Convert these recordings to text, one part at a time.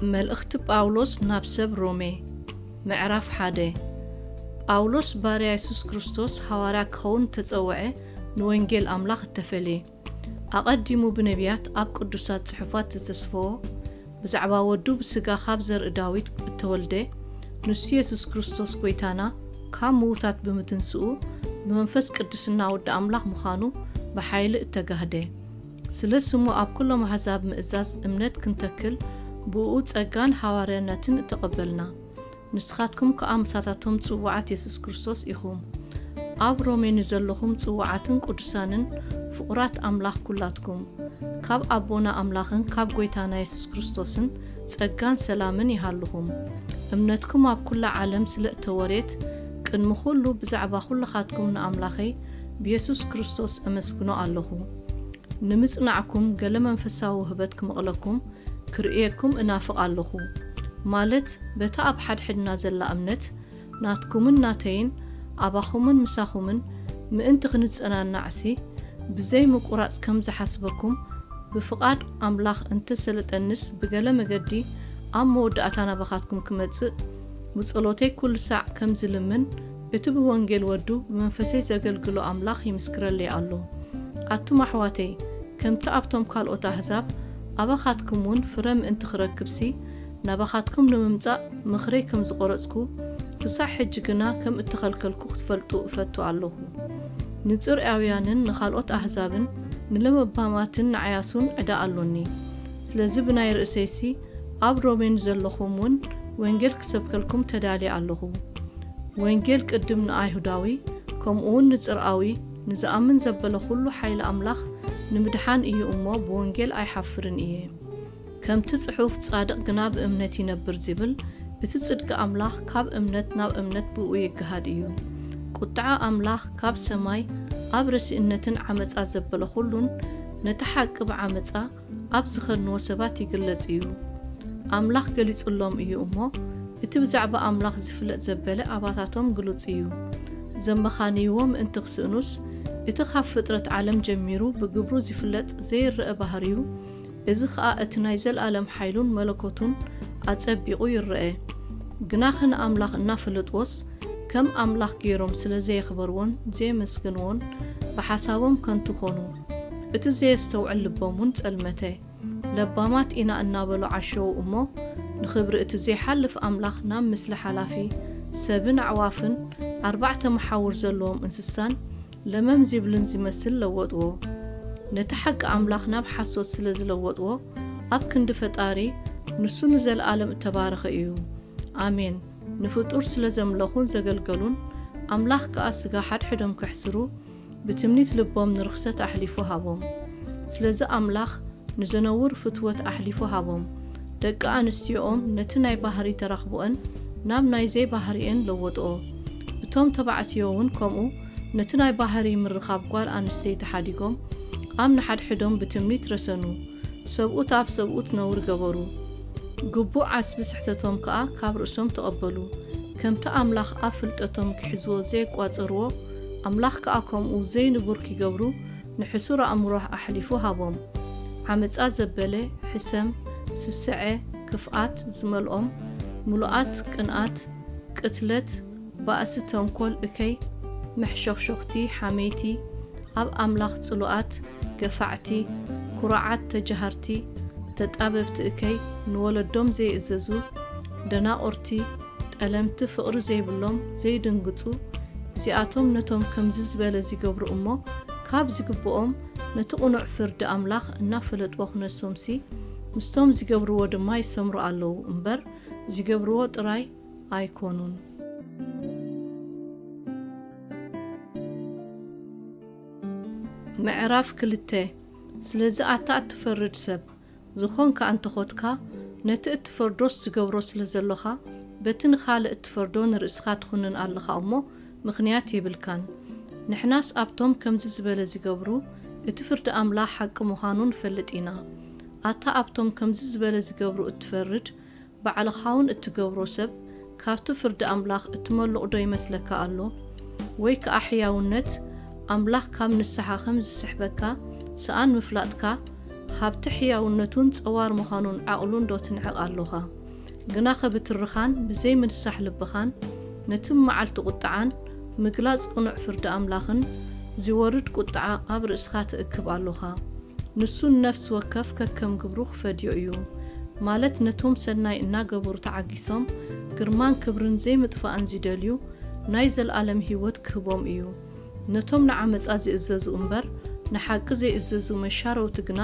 ملأخت باولوس نابسب رومي معرف حاده باولوس باريا يسوس كريستوس حوارا كون تتصوعه نوينجيل أملاخ التفلي أقدموا بنبيات أب قدسات صحفات تتصفو بزعبا ودو بسقا خابزر داويد التولده نسي يسوس كريستوس كويتانا كام موتات بمتنسؤو بمنفس قدسنا ود أملاخ مخانو بحيل التقهده سلسمو أب كل محزاب مئزاز امنت كنتكل بوؤت أجان حواريناتن تقبلنا نسخاتكم كأمساتاتهم تصوعات يسوس كريستوس إخوم أب رومي نزلهم تصوعاتن قدسانن فقرات أملاخ كلاتكم كاب أبونا أملاخن كاب قويتانا يسوس كريستوسن تأجان سلامن يهالهم امنتكم أب كل عالم سلق توريت كن مخلو بزعبا خلخاتكم نأملاخي بيسوس كريستوس أمسكنو اللهو نمصنعكم قال منفساو هبتكم أغلكم كرئيكم انافق اللهو مالت بتا أب حد حدنا زلا أمنت ناتكمن ناتين أباخمن مساخمن مئنت خنتسأنا النعسي بزي مقراس كم زحسبكم بفقاد أملاخ انت سلت النس بقال مقدي أم ودأتانا بخاتكم كمتسق مسألوتي كل ساعة كم زلمن اتبه وانجيل ودو بمنفسي زقلقلو أملاخ يمسكر اللي ألو أتو محواتي كم تأبتم كالوتا حزاب أباخاتكمون فرم انت خركبسي نباخاتكم نممزاء مخريكم زقرأسكو تسع حجقنا كم اتخلكلكو تفلتو افتو علوه نتصر اعويانن نخالوت أحزابن نلمباماتن عياسون عدا ألوني سلازبنا يرأسيسي أب رومين زلخومون وينجيل كسبكلكم تدالي علوه وينجيل قدمنا أيهوداوي كم اون نتصرقاوي نزأمن زبلا خلو حيل أملاخ نمدحان إيه أمو بوانجيل أي حفرن إيه كم تصحوف تصادق جناب أمنتي نبر زبل بتصدق أملاخ كاب أمنت ناب أمنت بوئي قهاد إيه قطع أملاخ كاب سماي أبرس إنتن عمتس أزبلا خلون نتحقب عمتسا أبزخر نوسبات يقلت إيه أملاخ قلت اللهم إيه أمو اتبزعب أملاخ زفلت زبلا أباتاتهم قلت إيه زمخانيوم انتخسئنوس اتخاف فترة عالم جميرو بقبرو زفلت زي الرئة بهاريو إذا خاء اتنايزل عالم حيلون ملكوتون أتسبيقو يرئي قناخن أملاخ نافلت وص كم أملاخ جيروم سلا زي خبرون زي مسكنون بحسابهم كنتو خونو اتزي استوعى اللبامون تسألمتي لبامات إنا النابلو عشو أمو نخبر اتزي حلف أملاخ نام مثل حلافي سبن عوافن 4 محاور زلوم انسسان لمم زيبلن زيمسل لوطو نتحق أملاخنا بحسوس سلز لوطو أب كند فتاري نسو نزل عالم تبارخ إيو آمين نفطور سلزم لخون زقلقلون أملاخ كأسقا حد حدهم كحسرو بتمنيت لبوم نرخصة أحليفو هابوم سلز أملاخ نزنور فتوة أحليفو هابوم دقا أنستيوم نتناي بحري ترخبوئن نام نايزي بحريين لوطو بتوم تبعتيون كمو نتناي بحري من رخاب قوال أنستي تحاديكم أم نحد حدهم بتمنيت رسنو سبقوت أب سبقوت نور قبرو قبو عسب سحتتهم كأ كاب رؤسهم تقبلو كم تأملاخ أفلتتهم كحزو زي قواترو أملاخ كأكم زي نبوركي قبرو نحسور أمروح أحليفو هابهم عمت أزبالي حسم سسعي كفآت زملهم ملوآت كنآت قتلت بأستهم كل إكي محشوخشوختي حميتي أب أملاخ صلوات قفعتي كراعات تجهرتي تتقاببت إكي نولدهم زي إزازو دنا أورتي تألمت فقر زي بلوم زي دنقطو زياتهم نتهم كمزز بالزي قبر أمو كاب زي قبوهم نتقنع فرد أملاخ النافلت وخنا السومسي مستوم زي قبرو ودما يسمرو علو امبر زي قبرو ودراي آيكونون معراف كلته سلازي أتا تفرد سب زخون كأنت خودكا نت اتفردوس تقبرو سلازلوخا بتن خالق اتفردون رئيسخات خونن اللخا أمو مخنيات يبلكان نحناس أبتم كمزي زبالة زي قبرو اتفرد أملا حق مخانون فلتينا أتا أبتم كمزي زبالة زي قبرو اتفرد بعلى خاون اتقبرو سب كافتو فرد أملاخ اتملو قدو يمسلكا ألو ويك أحياونت أملاخ كام نسحا خمز سحبكا سآن مفلاتكا ሃብቲ ሕያውነቱን ፀዋር ምዃኑን ዓቕሉን ዶ ትንዕቕ ኣለኻ ግና ኸብትርኻን ብዘይ ምንሳሕ ልብኻን ነቲ መዓልቲ ቁጥዓን ምግላጽ ቁኑዕ ፍርዲ ኣምላኽን ዝወርድ ቁጥዓ ኣብ ርእስኻ ትእክብ ኣለኻ ንሱን ነፍስ ወከፍ ከከም ግብሩ ክፈድዮ እዩ ማለት ነቶም ሰናይ እናገበሩ ተዓጊሶም ግርማን ክብርን ዘይምጥፋእን ዝደልዩ ናይ ዘለኣለም ህይወት ክህቦም እዩ ነቶም ንዓመፃ ዝእዘዙ እምበር ንሓቂ ዘይእዘዙ መሻረውቲ ግና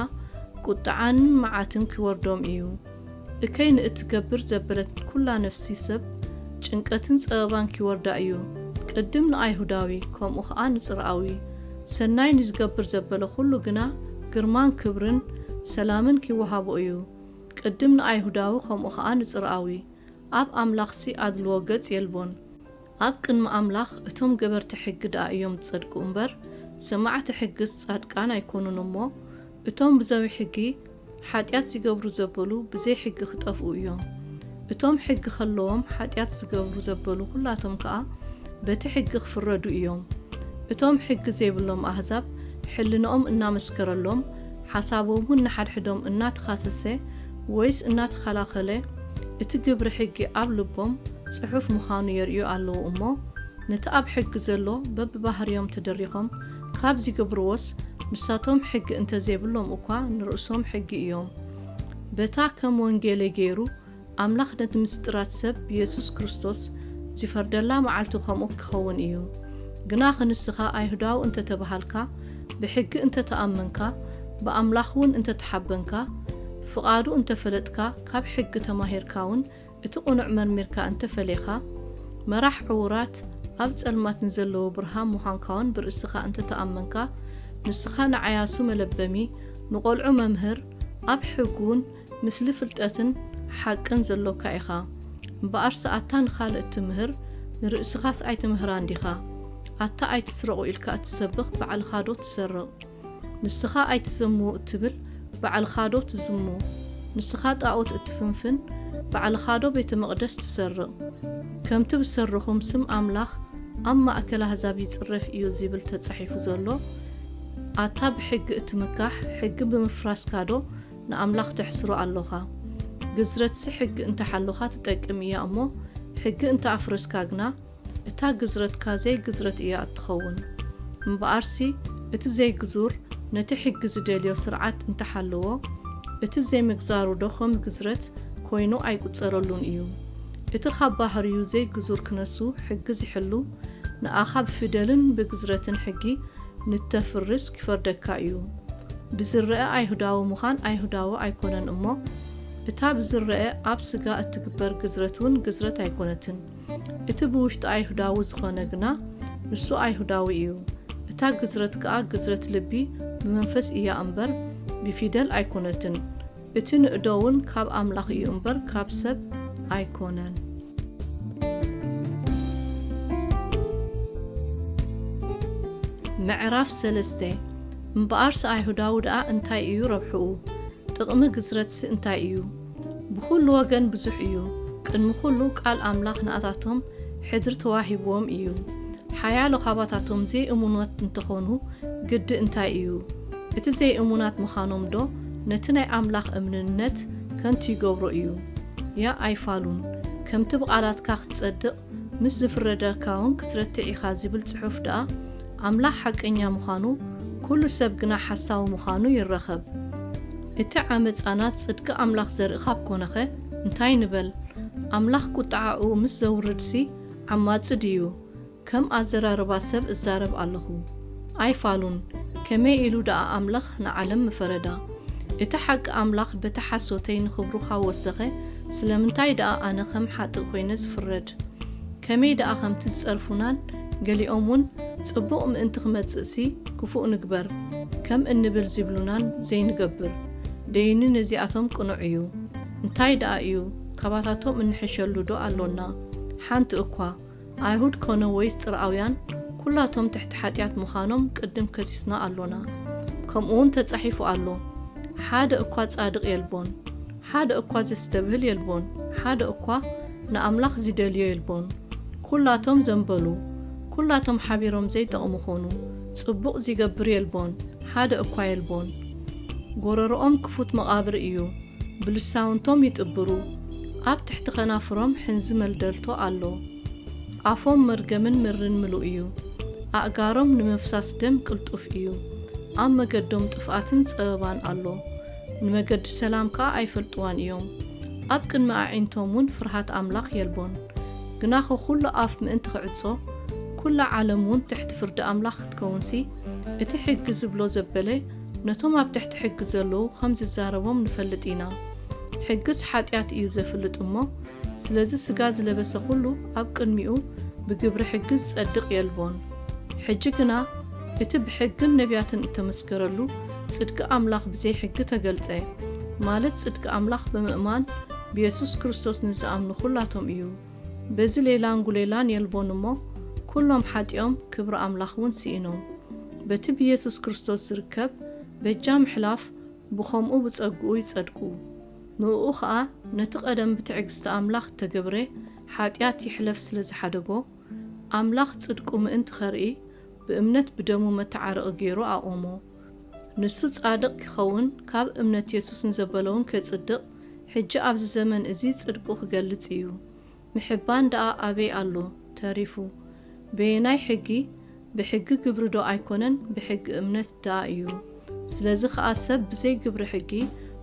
ቁጥዓን መዓትን ክወርዶም እዩ እከይ ንእትገብር ዘበለት ኩላ ነፍሲ ሰብ ጭንቀትን ፀበባን ክወርዳ እዩ ቅድም ንኣይሁዳዊ ከምኡ ኸዓ ንፅርኣዊ ሰናይ ንዝገብር ዘበለ ኩሉ ግና ግርማን ክብርን ሰላምን ክወሃቦ እዩ ቅድም ንኣይሁዳዊ ከምኡ ኸዓ ንፅርኣዊ ኣብ ኣምላኽሲ ኣድልዎ ገጽ የልቦን ኣብ ቅድሚ ኣምላኽ እቶም ገበርቲ ሕጊ ደኣ እዮም ዝጸድቁ እምበር ሰማዕቲ ሕጊስ ጻድቃን ኣይኮኑን እሞ እቶም ብዘዊ ሕጊ ሓጢኣት ዝገብሩ ዘበሉ ብዘይ ሕጊ ክጠፍኡ እዮም እቶም ሕጊ ኸለዎም ሓጢኣት ዝገብሩ ዘበሉ ኩላቶም ከዓ በቲ ሕጊ ክፍረዱ እዮም እቶም ሕጊ ዘይብሎም ኣሕዛብ ሕልንኦም እናመስከረሎም ሓሳቦምን ንሓድሕዶም እናተኻሰሰ ወይስ እናተኸላኸለ እቲ ግብሪ ሕጊ ኣብ ልቦም ጽሑፍ ምዃኑ የርእዩ ኣለዉ እሞ ነቲ ኣብ ሕጊ ዘሎ በብባህርዮም ተደሪኾም ካብ ዝገብርዎስ ንሳቶም ሕጊ እንተዘይብሎም እኳ ንርእሶም ሕጊ እዮም በታ ከም ወንጌለ ገይሩ ኣምላኽ ነቲ ምስጢራት ሰብ ኢየሱስ ክርስቶስ ዝፈርደላ መዓልቲ ከምኡ ክኸውን እዩ ግና ክንስኻ ኣይሁዳዊ እንተተባሃልካ ብሕጊ እንተተኣመንካ ብኣምላኽ እውን እንተተሓበንካ ፍቓዱ እንተፈለጥካ ካብ ሕጊ ተማሂርካውን እቲ ቁኑዕ መርሚርካ እንተፈለኻ መራሕ ዕውራት ኣብ ጸልማት ንዘለዎ ብርሃን ምዃንካውን ብርእስኻ እንተተኣመንካ ንስኻ ንዓያሱ መለበሚ ንቖልዑ መምህር ኣብ ሕጉን ምስሊ ፍልጠትን ሓቅን ዘሎካ ኢኻ እምበኣር ሰኣታ ንኻልእ እትምህር ንርእስኻስ ኣይትምህራን ዲኻ ኣታ ኣይትስረቑ ኢልካ እትሰብኽ ባዕልኻ ዶ ትሰርቕ ንስኻ ኣይትዘምዎ እትብል ባዕልኻ ዶ ትዝሙ ንስኻ ጣዖት እትፍንፍን ባዕልኻ ዶ ቤተ መቕደስ ትሰርቕ ከምቲ ብሰርኹም ስም ኣምላኽ ኣብ ማእከል ኣሕዛብ ይጽረፍ እዩ ዝብል ተጻሒፉ ዘሎ ኣታ ብሕጊ እትምካሕ ሕጊ ብምፍራስካ ዶ ንኣምላኽ ተሕስሮ ኣለኻ ግዝረትሲ ሕጊ እንተሓለኻ ትጠቅም እያ እሞ ሕጊ እንተኣፍረስካ ግና እታ ግዝረትካ ዘይ ግዝረት እያ እትኸውን እምበኣርሲ እቲ ዘይግዙር ነቲ ሕጊ ዝደልዮ ስርዓት እንተሓለዎ እቲ ዘይምግዛሩ ዶ ከም ግዝረት ኮይኑ ኣይቁፀረሉን እዩ እቲ ካብ ባህርዩ ዘይግዙር ክነሱ ሕጊ ዝሕሉ ንኣኻ ብፊደልን ብግዝረትን ሕጊ ንተፍርስ ክፈርደካ እዩ ብዝረአ ኣይሁዳዊ ምዃን ኣይሁዳዊ ኣይኮነን እሞ እታ ብዝረአ ኣብ ስጋ እትግበር ግዝረት እውን ግዝረት ኣይኮነትን እቲ ብውሽጢ ኣይሁዳዊ ዝኾነ ግና ንሱ ኣይሁዳዊ እዩ እታ ግዝረት ከዓ ግዝረት ልቢ ብመንፈስ እያ እምበር ብፊደል ኣይኮነትን እቲ ንእዶውን ካብ ኣምላኽ እዩ እምበር ካብ ሰብ ኣይኮነን ምዕራፍ 3 እምበኣርሲ ኣይሁዳዊ ደኣ እንታይ እዩ ረብሕኡ ጥቕሚ ግዝረትሲ እንታይ እዩ ብኩሉ ወገን ብዙሕ እዩ ቅድሚ ኩሉ ቃል ኣምላኽ ንኣታቶም ሕድሪ ተዋሂብዎም እዩ ሓያሎ ኻባታቶም ዘይእሙናት እንተኾኑ ግዲ እንታይ እዩ እቲ ዘይእሙናት ምዃኖም ዶ ነቲ ናይ ኣምላኽ እምንነት ከንቱ ይገብሮ እዩ ያ ኣይፋሉን ከምቲ ብቓላትካ ክትጸድቕ ምስ ዝፍረደካውን ክትረትዕ ኢኻ ዝብል ጽሑፍ ደኣ ኣምላኽ ሓቀኛ ምዃኑ ኩሉ ሰብ ግና ሓሳዊ ምዃኑ ይረኸብ እቲ ዓመፃናት ጽድቂ ኣምላኽ ዘርእኻ ብኮነኸ እንታይ ንበል ኣምላኽ ቁጥዓኡ ምስ ዘውርድሲ ዓማፂ ድዩ ከም ኣዘራርባ ሰብ እዛረብ ኣለኹ ኣይፋሉን ከመይ ኢሉ ደኣ ኣምላኽ ንዓለም ምፈረዳ እቲ ሓቂ ኣምላኽ በቲ ሓሶተይ ንኽብሩ ካወሰኸ ስለምንታይ ደኣ ኣነ ከም ሓጥእ ኮይነ ዝፍረድ ከመይ ደኣ ከምቲ ዝጸርፉናን ገሊኦም እውን ጽቡቕ ምእንቲ ክመጽእሲ ክፉእ ንግበር ከም እንብል ዝብሉናን ዘይንገብር ደይኒ ነዚኣቶም ቅኑዕ እዩ እንታይ ደኣ እዩ ካባታቶም እንሕሸሉ ዶ ኣሎና ሓንቲ እኳ ኣይሁድ ኮነ ወይስ ጥርኣውያን ኩላቶም ትሕቲ ሓጢኣት ምዃኖም ቅድም ከሲስና ኣሎና ከምኡውን ተጻሒፉ ኣሎ ሓደ እኳ ጻድቕ የልቦን ሓደ እኳ ዘስተብህል የልቦን ሓደ እኳ ንኣምላኽ ዝደልዮ የልቦን ኩላቶም ዘንበሉ ኩላቶም ሓቢሮም ዘይጠቕሙ ኾኑ ጽቡቕ ዝገብር የልቦን ሓደ እኳ የልቦን ጎረሮኦም ክፉት መቃብር እዩ ብልሳውንቶም ይጥብሩ ኣብ ትሕቲ ኸናፍሮም ሕንዚ መልደልቶ ኣሎ ኣፎም መርገምን ምርን ምሉእ እዩ ኣእጋሮም ንምፍሳስ ደም ቅልጡፍ እዩ ኣብ መገዶም ጥፍኣትን ጸበባን ኣሎ ንመገዲ ሰላም ከዓ ኣይፈልጥዋን እዮም ኣብ ቅድሚ ኣዒንቶምን ፍርሃት ኣምላኽ የልቦን ግና ኩሉ ኣፍ ምእንቲ ክዕጾ ኩሉ ዓለም እውን ትሕቲ ፍርዲ ኣምላኽ ክትከውንሲ እቲ ሕጊ ዝብሎ ዘበለ ነቶም ኣብ ትሕቲ ሕጊ ዘለዉ ከም ዝዛረቦም ንፈልጥ ኢና ሕግስ ሓጢኣት እዩ ዘፍልጥ እሞ ስለዚ ስጋ ዝለበሰ ኩሉ ኣብ ቅድሚኡ ብግብሪ ሕጊ ዝጸድቕ የልቦን ሕጂ ግና እቲ ብሕግን ነቢያትን እተመስከረሉ ጽድቂ ኣምላኽ ብዘይ ሕጊ ተገልጸ ማለት ጽድቂ ኣምላኽ ብምእማን ብየሱስ ክርስቶስ ንዝኣምኑ ኩላቶም እዩ በዚ ሌላን ጉሌላን የልቦን እሞ ኩሎም ሓጢኦም ክብሪ ኣምላኽ እውን ሲኢኖም በቲ ብየሱስ ክርስቶስ ዝርከብ በጃ ምሕላፍ ብኸምኡ ብጸግኡ ይጸድቁ ንኡ ከዓ ነቲ ቀደም ብትዕግስቲ ኣምላኽ ተገብረ ሓጢኣት ይሕለፍ ስለ ዝሓደጎ ኣምላኽ ጽድቁ ምእንቲ ኸርኢ ብእምነት ብደሙ መተዓረቕ ገይሩ ኣቆሞ ንሱ ጻድቕ ክኸውን ካብ እምነት የሱስ ንዘበለውን ከጽድቕ ሕጂ ኣብዚ ዘመን እዚ ጽድቁ ክገልጽ እዩ ምሕባን ደኣ ኣበይ ኣሎ ተሪፉ በየናይ ሕጊ ብሕጊ ግብሪ ዶ ኣይኮነን ብሕጊ እምነት ደኣ እዩ ስለዚ ከዓ ሰብ ብዘይ ግብሪ ሕጊ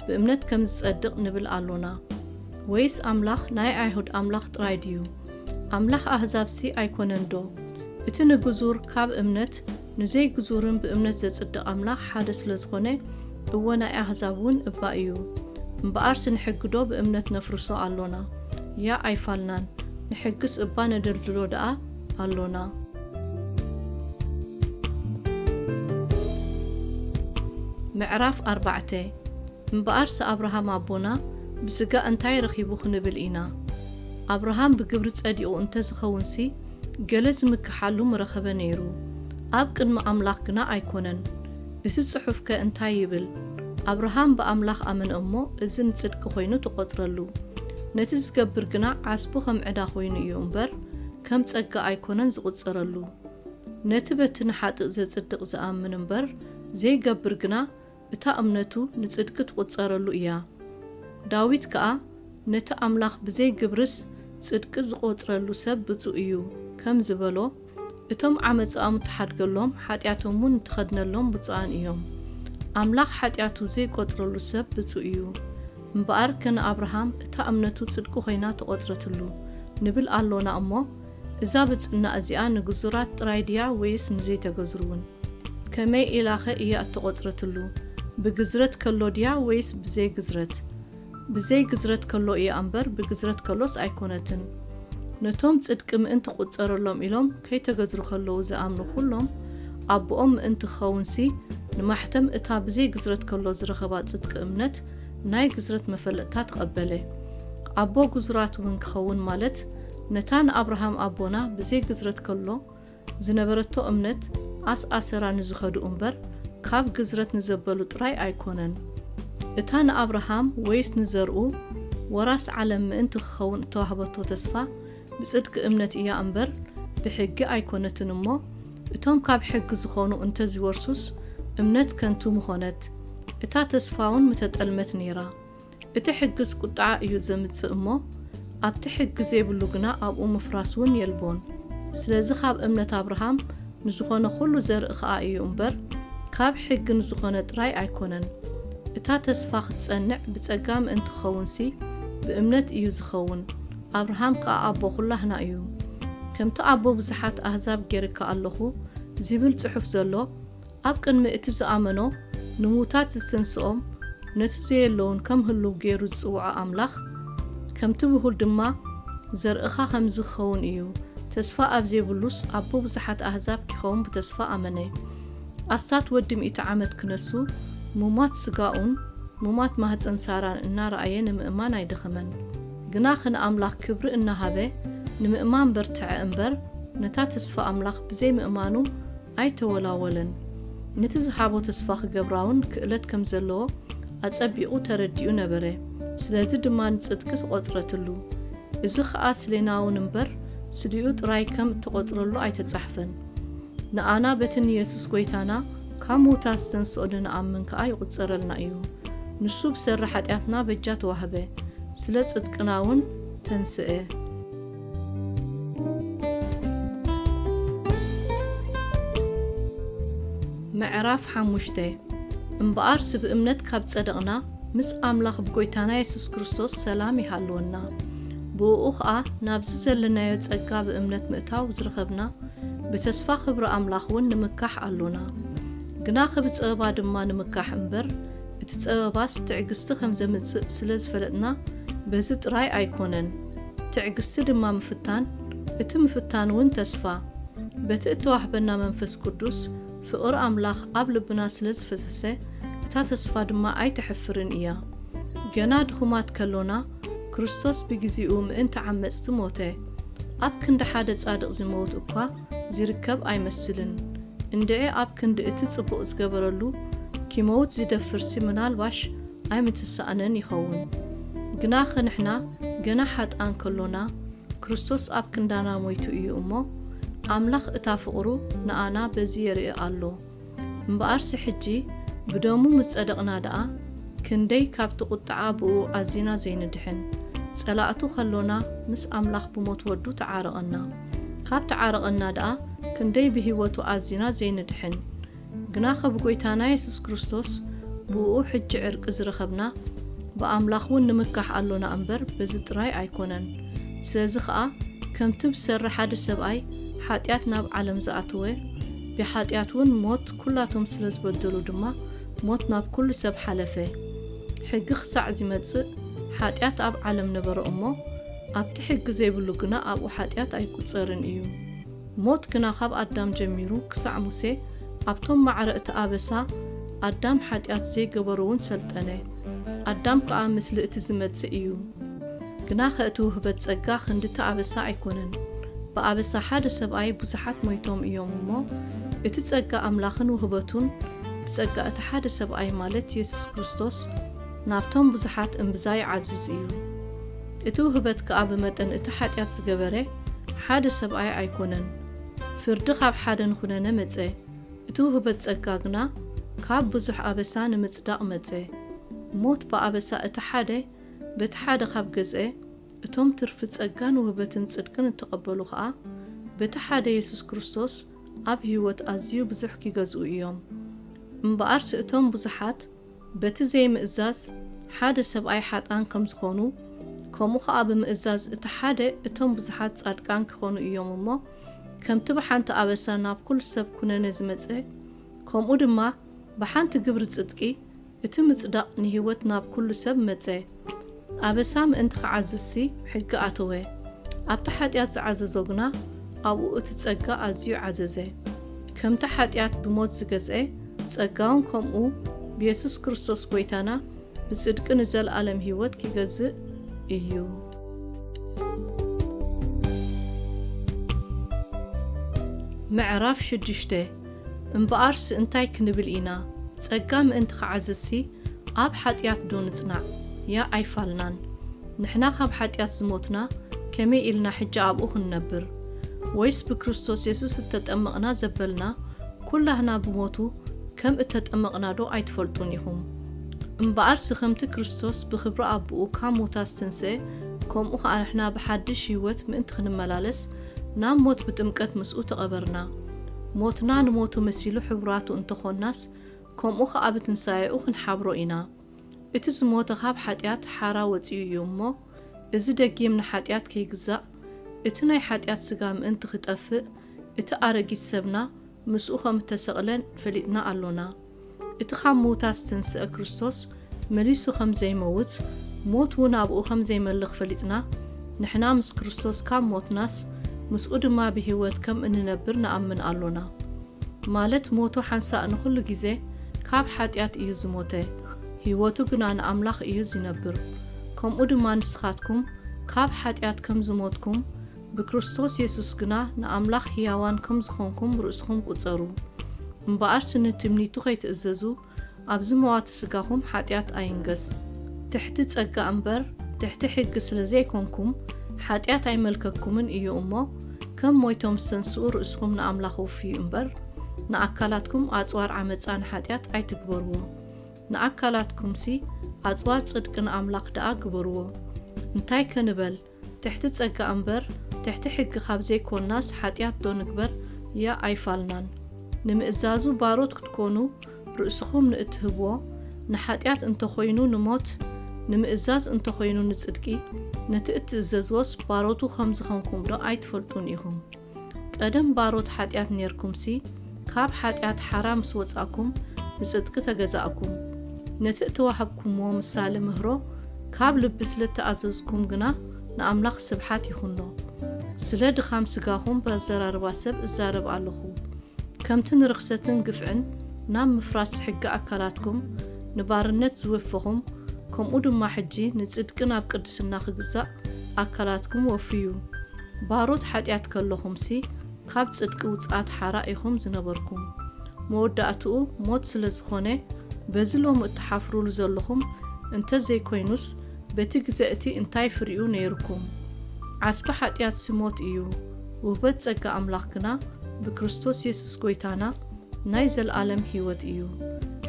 ብእምነት ከም ዝጸድቕ ንብል ኣሎና ወይስ ኣምላኽ ናይ ኣይሁድ ኣምላኽ ጥራይ ድዩ ኣምላኽ ኣህዛብሲ ኣይኮነን ዶ እቲ ንግዙር ካብ እምነት ንዘይ ግዙርን ብእምነት ዘጽድቕ ኣምላኽ ሓደ ስለ ዝኾነ እወ ናይ ኣህዛብ እውን እባ እዩ እምበኣር ስንሕጊ ዶ ብእምነት ነፍርሶ ኣሎና ያ ኣይፋልናን ንሕግስ እባ ነደልድሎ ደኣ ኣሎና ምዕራፍ 4 እምበኣርስ ኣብርሃም ኣቦና ብስጋ እንታይ ረኺቡ ክንብል ኢና ኣብርሃም ብግብሪ ጸዲቑ እንተዝኸውንሲ ገለ ዝምክሓሉ ምረኸበ ነይሩ ኣብ ቅድሚ ኣምላኽ ግና ኣይኮነን እቲ ጽሑፍ ከ እንታይ ይብል ኣብርሃም ብኣምላኽ ኣመነ እሞ እዚ ንጽድቂ ኮይኑ ተቖጽረሉ ነቲ ዝገብር ግና ዓስቡ ከም ዕዳ ኮይኑ እዩ እምበር ከም ጸጋ ኣይኮነን ዝቝጸረሉ ነቲ በቲ ንሓጥእ ዘጽድቕ ዝኣምን እምበር ዘይገብር ግና እታ እምነቱ ንጽድቂ ትቝጸረሉ እያ ዳዊት ከዓ ነቲ ኣምላኽ ብዘይ ግብርስ ጽድቂ ዝቖጽረሉ ሰብ ብፁእ እዩ ከም ዝበሎ እቶም ዓመፃኦም ተሓድገሎም ሓጢኣቶምን ትኸድነሎም ብፁዓን እዮም ኣምላኽ ሓጢኣቱ ዘይቈጽረሉ ሰብ ብፁእ እዩ እምበኣር ከነ ኣብርሃም እታ እምነቱ ጽድቂ ኮይና ተቖጽረትሉ ንብል ኣሎና እሞ እዛ ብጽና እዚኣ ንግዙራት ጥራይ ድያ ወይስ ንዘይተገዝሩውን ከመይ ኢላኸ እያ እተቖጽረትሉ ብግዝረት ከሎ ድያ ወይስ ብዘይ ግዝረት ብዘይ ግዝረት ከሎ እያ እምበር ብግዝረት ከሎስ ኣይኮነትን ነቶም ጽድቂ ምእንቲ ቝጸረሎም ኢሎም ከይተገዝሩ ከለዉ ዝኣምኑ ኩሎም ኣቦኦም ምእንቲ ክኸውንሲ ንማሕተም እታ ብዘይ ግዝረት ከሎ ዝረኸባ ጽድቂ እምነት ናይ ግዝረት መፈለጥታ ተቐበለ ኣቦ ግዙራት እውን ክኸውን ማለት ነታ ንኣብርሃም ኣቦና ብዘይ ግዝረት ከሎ ዝነበረቶ እምነት ኣስኣሰራ ንዝኸዱ እምበር ካብ ግዝረት ንዘበሉ ጥራይ ኣይኮነን እታ ንኣብርሃም ወይስ ንዘርኡ ወራስ ዓለም ምእንቲ ክኸውን እተዋህበቶ ተስፋ ብጽድቂ እምነት እያ እምበር ብሕጊ ኣይኮነትን እሞ እቶም ካብ ሕጊ ዝኾኑ እንተዝወርሱስ እምነት ከንቱ ምኾነት እታ ተስፋውን ምተጠልመት ነይራ እቲ ሕግስ ቁጣዓ እዩ ዘምጽእ እሞ ኣብቲ ሕጊ ዘይብሉ ግና ኣብኡ ምፍራስ እውን የልቦን ስለዚ ካብ እምነት ኣብርሃም ንዝኾነ ኩሉ ዘርኢ ከዓ እዩ እምበር ካብ ሕጊ ንዝኾነ ጥራይ ኣይኮነን እታ ተስፋ ክትጸንዕ ብጸጋ ምእንቲ ክኸውንሲ ብእምነት እዩ ዝኸውን ኣብርሃም ከዓ ኣቦ ኩላህና እዩ ከምቲ ኣቦ ብዙሓት ኣህዛብ ጌርካ ኣለኹ ዝብል ጽሑፍ ዘሎ ኣብ ቅድሚ እቲ ዝኣመኖ ንሙታት ዝተንስኦም ነቲ ዘየለውን ከም ህልው ገይሩ ዝጽውዖ ኣምላኽ ከምቲ ብሁል ድማ ዘርእኻ ከም ዝኸውን እዩ ተስፋ ኣብ ዘይብሉስ ኣቦ ብዙሓት ኣህዛብ ክኸውን ብተስፋ ኣመነ ኣስታት ወዲ 100 ዓመት ክነሱ ሙማት ስጋኡን ሙማት ማህፀን ሳራን እናረኣየ ንምእማን ኣይደኸመን ግና ኸነ ኣምላኽ ክብሪ እናሃበ ንምእማን በርትዐ እምበር ነታ ተስፋ ኣምላኽ ብዘይ ምእማኑ ኣይተወላወለን ነቲ ዝሓቦ ተስፋ ክገብራውን ክእለት ከም ዘለዎ ኣጸቢቑ ተረዲኡ ነበረ ስለዚ ድማ ንጽድቂ ተቖጽረትሉ እዚ ከዓ ስሌናውን እምበር ስድኡ ጥራይ ከም ተቖጽረሉ ኣይተጻሕፈን ንኣና በትን ኢየሱስ ጐይታና كموتا استنسؤلنا أمن كأي قدسرلنا إيو نسوب سر حتياتنا بجات وهبه سلت صدقناون تنسئه معراف حموشته امبارس بأمنت كاب صدقنا مس أملاخ بقويتانا يسوس كريستوس سلام يحلونا بوخا نابز زلنا يتصقى بأمنت مئتاو زرخبنا بتسفى خبر أملاخون نمكح ألونا قنا خبز أبا دما نمكح امبر اتتصاباس تعقست خمزة متسق سلز فلتنا بزت راي ايكونن تعقست دما مفتان اتم فتان وين تسفى بتقتواح بنا منفس قدوس فقر أملاخ قبل بنا سلز فسسة اتا تسفى دما اي تحفرن ايا جنا دخومات كلونا كريستوس بجزيئو مئن تعمست موته اب كند حادة صادق زموت اقوى زيركب اي مسلن اندعي اب كند اتتصبق زقبرلو كيموت زيدفر سيمنال باش اي متسأنن يخون قناخ نحنا قناحات ان كلونا كريستوس اب كندانا مويتو ايو امو املاخ اتافقرو نانا بزيري قالو مبارس حجي بدومو متصدقنا دقا كندي كابتو قطعابو ازينا زين دحن صلاأتو خلونا مس املاخ بموت ودو تعارقنا كاب تعارقنا دقا كندي بهيوتو ازينا زين دحن قناخ بقويتانا يسوس كريستوس بوء حج عرق زرخبنا بأملاخون نمكح ألونا أمبر بزت راي أيكونن سيزخأ كم تبسر حاد السبعي حاتياتنا بعالم زعتوه بحاتياتون موت كلاتهم سلز بدلو دما موتنا بكل سب حلفه حق خسع زمتسق حاتيات أب عالم نبر أمو أب تحق زيبلو قنا أب وحاتيات أيكو تصيرن إيو موت قنا خاب أدام جميرو كسع موسي أبتم معرقت آبسا أدام حاتيات زي قبرون سلطانه أدام كأ مثل اتزمت سئيو قناخ اتوه بتسقا خندت آبسا ايكونن بآبسا حاد سبعي بزحات مويتوم ايوم مو اتسقا أملاخن وهبتون بتسقا اتحاد سبعي مالت يسوس كريستوس نابتوم بزحات انبزاي عزيز ايو اتوه بتكأ بمتن اتحاتيات سقبره حاد سبعي ايكونن فردخاب حادن خوننا متسي اتوه بتسقاقنا كاب بزح آبسا نمتصداق متسي موت بآبسا اتحاده بتحاده خاب جزء اتوم ترفت سقان وهبتن صدقن تقبلو خا بتحاده يسوس كريستوس اب هيوت ازيو بزح كي جزء يوم مبارس اتوم بزحات بت زي مئزاز حاده سبعي حاتان كم زخونو كومو خا بمئزاز اتحاده اتوم بزحات صدقان كخونو يوم مو كم تبحانت آبسا ناب كل سب كونن زمصه كومو دما بحانت جبر صدقي اتم صدق نهيوت ناب كل سب مصه آبسام انت عزسي حق اتوه اب تحاتيات عززوغنا ابو اتصقا ازيو عززه كم تحاتيات بموت زغزه صقاون كومو بيسوس كريستوس قويتانا بصدق نزل عالم هيوت كيغزء ايو معراف شدشته امبارس انتاي كنبل إينا تصقام انت خعزسي اب حاتيات دون تصنع يا ايفالنان نحنا خاب حاتيات زموتنا كمي إلنا حجة ابو خنبر ويس بكريستوس يسوس التتأمقنا زبلنا كلهنا بموتو كم التتأمقنا دو ايتفلتونيهم امبارس خمت كريستوس بخبر ابو كاموتاس تنسي كوم اوخا نحنا بحدش يوت من خنملالس نام موت بتمكت مسؤول تقبرنا موتنا نموتو مسيلو حبراتو انتخوناس كوم اوخا ابتنساي اوخن حابرو إنا اتز موت خاب حاتيات حارا وطيو يومو ازي دقيم نحاتيات كيقزاء اتناي حاتيات سقام انت خطأفق اتقارقيت سبنا مسؤوخا متسقلن فليتنا ألونا اتخام موتاس تنسأ كريستوس مليسو خمزي موت موت ونابقو خمزي ملخ فليتنا نحنا مس كريستوس كام موتناس مسؤود ما بهيوت كم إن نبرنا أمن ألونا مالت موتو حنسا أن كل جزء كاب حاتيات إيوز موته هيوتو جنان أملاخ إيوز ينبر كم أود ما نسخاتكم كاب حاتيات كم زموتكم بكريستوس يسوس جنا نأملاخ هيوان كم زخونكم رؤسكم قصرو مبارس نتمنيتو خيت إزازو أبز موات سجاهم حاتيات أينجز تحت تسجى أمبر تحت حجز لزيكونكم حاتيات أي ملككم من إيو أمه كم مويتم سنسور اسكم نأملاخو في أمبر ንኣካላትኩም ኣጽዋር ዓመፃን ሓጢኣት ኣይትግበርዎ ንኣካላትኩም ሲ ኣጽዋር ጽድቅን ኣምላኽ ደኣ ግበርዎ እንታይ ከንበል ትሕቲ ጸጋ እምበር ትሕቲ ሕጊ ካብ ዘይኮናስ ሓጢኣት ዶ ንግበር ያ ኣይፋልናን ንምእዛዙ ባሮት ክትኮኑ ርእስኹም ንእትህብዎ ንሓጢኣት እንተኾይኑ ንሞት ንምእዛዝ እንተኾይኑ ንጽድቂ ነቲ እትእዘዝዎስ ባሮቱ ከም ዝኸንኩም ዶ ኣይትፈልጡን ኢኹም ቀደም ባሮት ሓጢኣት ነርኩምሲ ካብ ሓጢኣት ሓራ ምስ ወጻእኩም ንጽድቂ ተገዛእኩም ነቲ እትዋሃብኩምዎ ምሳሌ ምህሮ ካብ ልቢ ስለ ተኣዘዝኩም ግና ንኣምላኽ ስብሓት ይኹኖ ስለ ድኻም ስጋኹም በዘራርባ ሰብ እዛረብ ኣለኹ ከምቲ ንርኽሰትን ግፍዕን ናብ ምፍራስ ሕጊ ኣካላትኩም ንባርነት ዝወፈኹም ከምኡ ድማ ሕጂ ንጽድቅን ኣብ ቅድስና ክግዛእ ኣካላትኩም ወፍዩ ባሮት ሓጢኣት ከለኹምሲ ካብ ጽድቂ ውፅኣት ሓራ ኢኹም ዝነበርኩም መወዳእትኡ ሞት ስለ ዝኾነ በዚ ሎሚ እትሓፍሩሉ ዘለኹም እንተዘይኮይኑስ በቲ ግዜ እቲ እንታይ ፍርዩ ነይርኩም ዓስቢ ሓጢኣት ስሞት እዩ ውህበት ጸጋ ኣምላኽ ግና ብክርስቶስ ኢየሱስ ጎይታና ናይ ዘለዓለም ህይወት እዩ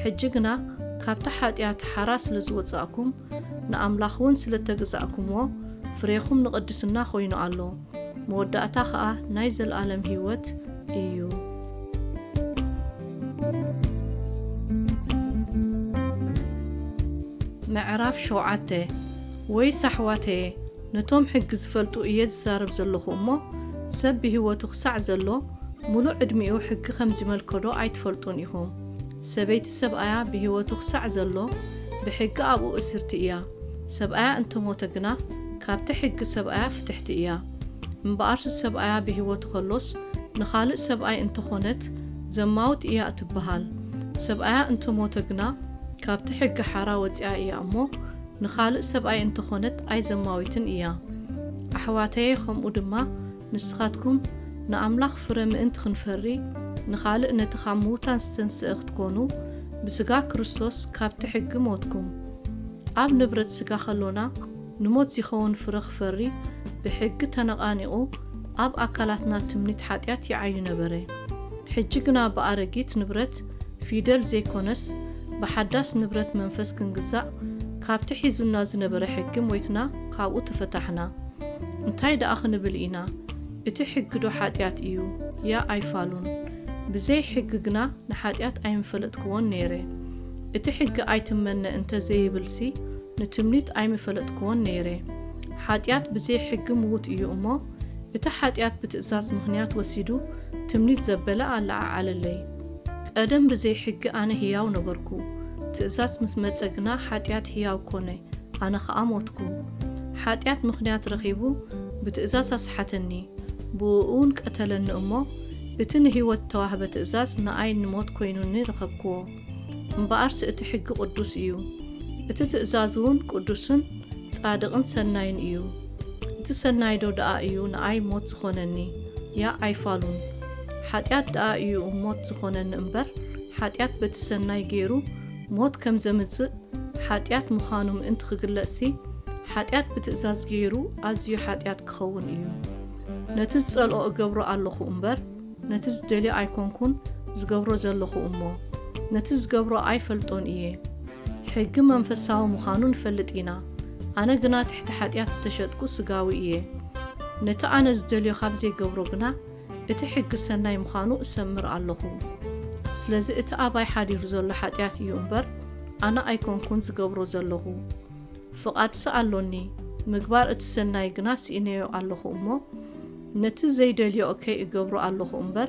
ሕጂ ግና ካብታ ሓጢኣት ሓራ ስለ ዝወጻእኩም ንኣምላኽ እውን ስለ ተገዛእኩምዎ ፍሬኹም ንቅድስና ኮይኑ ኣሎ መወዳእታ ከዓ ናይ ዘለዓለም ህይወት እዩ ምዕራፍ 7 ወይ ሳሕዋቴ ነቶም ሕጊ ዝፈልጡ እየ ዝዛረብ ዘለኹ እሞ ሰብ ብህይወቱ ክሳዕ ዘሎ ሙሉእ ዕድሚኡ ሕጊ ከም ዝመልከዶ ኣይትፈልጡን ኢኹም ሰበይቲ ሰብኣያ ብህይወቱ ክሳዕ ዘሎ ብሕጊ ኣብኡ እስርቲ እያ ሰብኣያ እንተሞተ ግና ካብቲ ሕጊ ሰብኣያ ፍትሕቲ እያ እምበኣርሲ ሰብኣያ ብህይወቱ ከሎስ ንኻልእ ሰብኣይ እንተኾነት ዘማውት እያ እትበሃል ሰብኣያ እንተሞተ ግና ካብቲ ሕጊ ሓራ ወፂኣ እያ እሞ ንኻልእ ሰብኣይ እንተኾነት ኣይዘማዊትን እያ ኣሕዋተየ ከምኡ ድማ ንስኻትኩም ንኣምላኽ ፍረ ምእንቲ ክንፈሪ ንኻልእ ነቲ ካብ ምዉታን ዝተንስአ ክትኮኑ ብስጋ ክርስቶስ ካብቲ ሕጊ ሞትኩም ኣብ ንብረት ስጋ ከሎና ንሞት ዝኸውን ፍረ ክፈሪ ብሕጊ ተነቓኒቑ ኣብ ኣካላትና ትምኒት ሓጢኣት ይዓዩ ነበረ ሕጂ ግና ብኣረጊት ንብረት ፊደል ዘይኮነስ ብሓዳስ ንብረት መንፈስ ክንግዛእ ካብቲ ሒዙና ዝነበረ ሕጊ ሞይትና ካብኡ ተፈታሕና እንታይ ደኣ ክንብል ኢና እቲ ሕጊ ዶ ሓጢኣት እዩ ያ ኣይፋሉን ብዘይ ሕጊ ግና ንሓጢኣት ኣይምፈለጥክዎን ነይረ እቲ ሕጊ ኣይትመነ እንተዘይብልሲ ንትምኒት ኣይምፈለጥክዎን ነይረ ሓጢኣት ብዘይ ሕጊ ምዉት እዩ እሞ እቲ ሓጢኣት ብትእዛዝ ምኽንያት ወሲዱ ትምኒት ዘበለ ኣለዓዓለለይ ቀደም ብዘይ ሕጊ ኣነ ህያው ነበርኩ ትእዛዝ ምስ መጸ ግና ሓጢኣት ህያው ኮነ ኣነ ከዓ ሞትኩ ሓጢኣት ምኽንያት ረኺቡ ብትእዛዝ ኣስሓተኒ ብኡውን ቀተለኒ እሞ እቲ ንህይወት ተዋህበ ትእዛዝ ንኣይ ንሞት ኮይኑኒ ረኸብክዎ እምበኣርሲ እቲ ሕጊ ቅዱስ እዩ እቲ ትእዛዝ እውን ቅዱስን ጻድቕን ሰናይን እዩ እቲ ሰናይ ዶ ደኣ እዩ ንኣይ ሞት ዝኾነኒ ያ ኣይፋሉን ሓጢኣት ደኣ እዩ ሞት ዝኾነኒ እምበር ሓጢኣት በቲ ሰናይ ገይሩ ሞት ከም ዘምጽእ ሓጢኣት ምዃኑ ምእንቲ ክግለጽሲ ሓጢኣት ብትእዛዝ ገይሩ ኣዝዩ ሓጢኣት ክኸውን እዩ ነቲ ዝጸልኦ እገብሮ ኣለኹ እምበር ነቲ ዝደልዮ ኣይኮንኩን ዝገብሮ ዘለኹ እሞ ነቲ ዝገብሮ ኣይፈልጦን እየ ሕጊ መንፈሳዊ ምዃኑ ንፈልጥ ኢና ኣነ ግና ትሕቲ ሓጢኣት ተሸጥኩ ስጋዊ እየ ነቲ ኣነ ዝደልዮ ካብ ዘይገብሮ ግና እቲ ሕጊ ሰናይ ምዃኑ እሰምር ኣለኹ ስለዚ እቲ ኣባይ ሓዲሩ ዘሎ ሓጢኣት እዩ እምበር ኣነ ኣይኮንኩን ዝገብሮ ዘለኹ ፍቓድሲ ኣሎኒ ምግባር እቲ ሰናይ ግና ስኢነዮ ኣለኹ እሞ ነቲ ዘይደልዮ እገብሮ ኣለኹ እምበር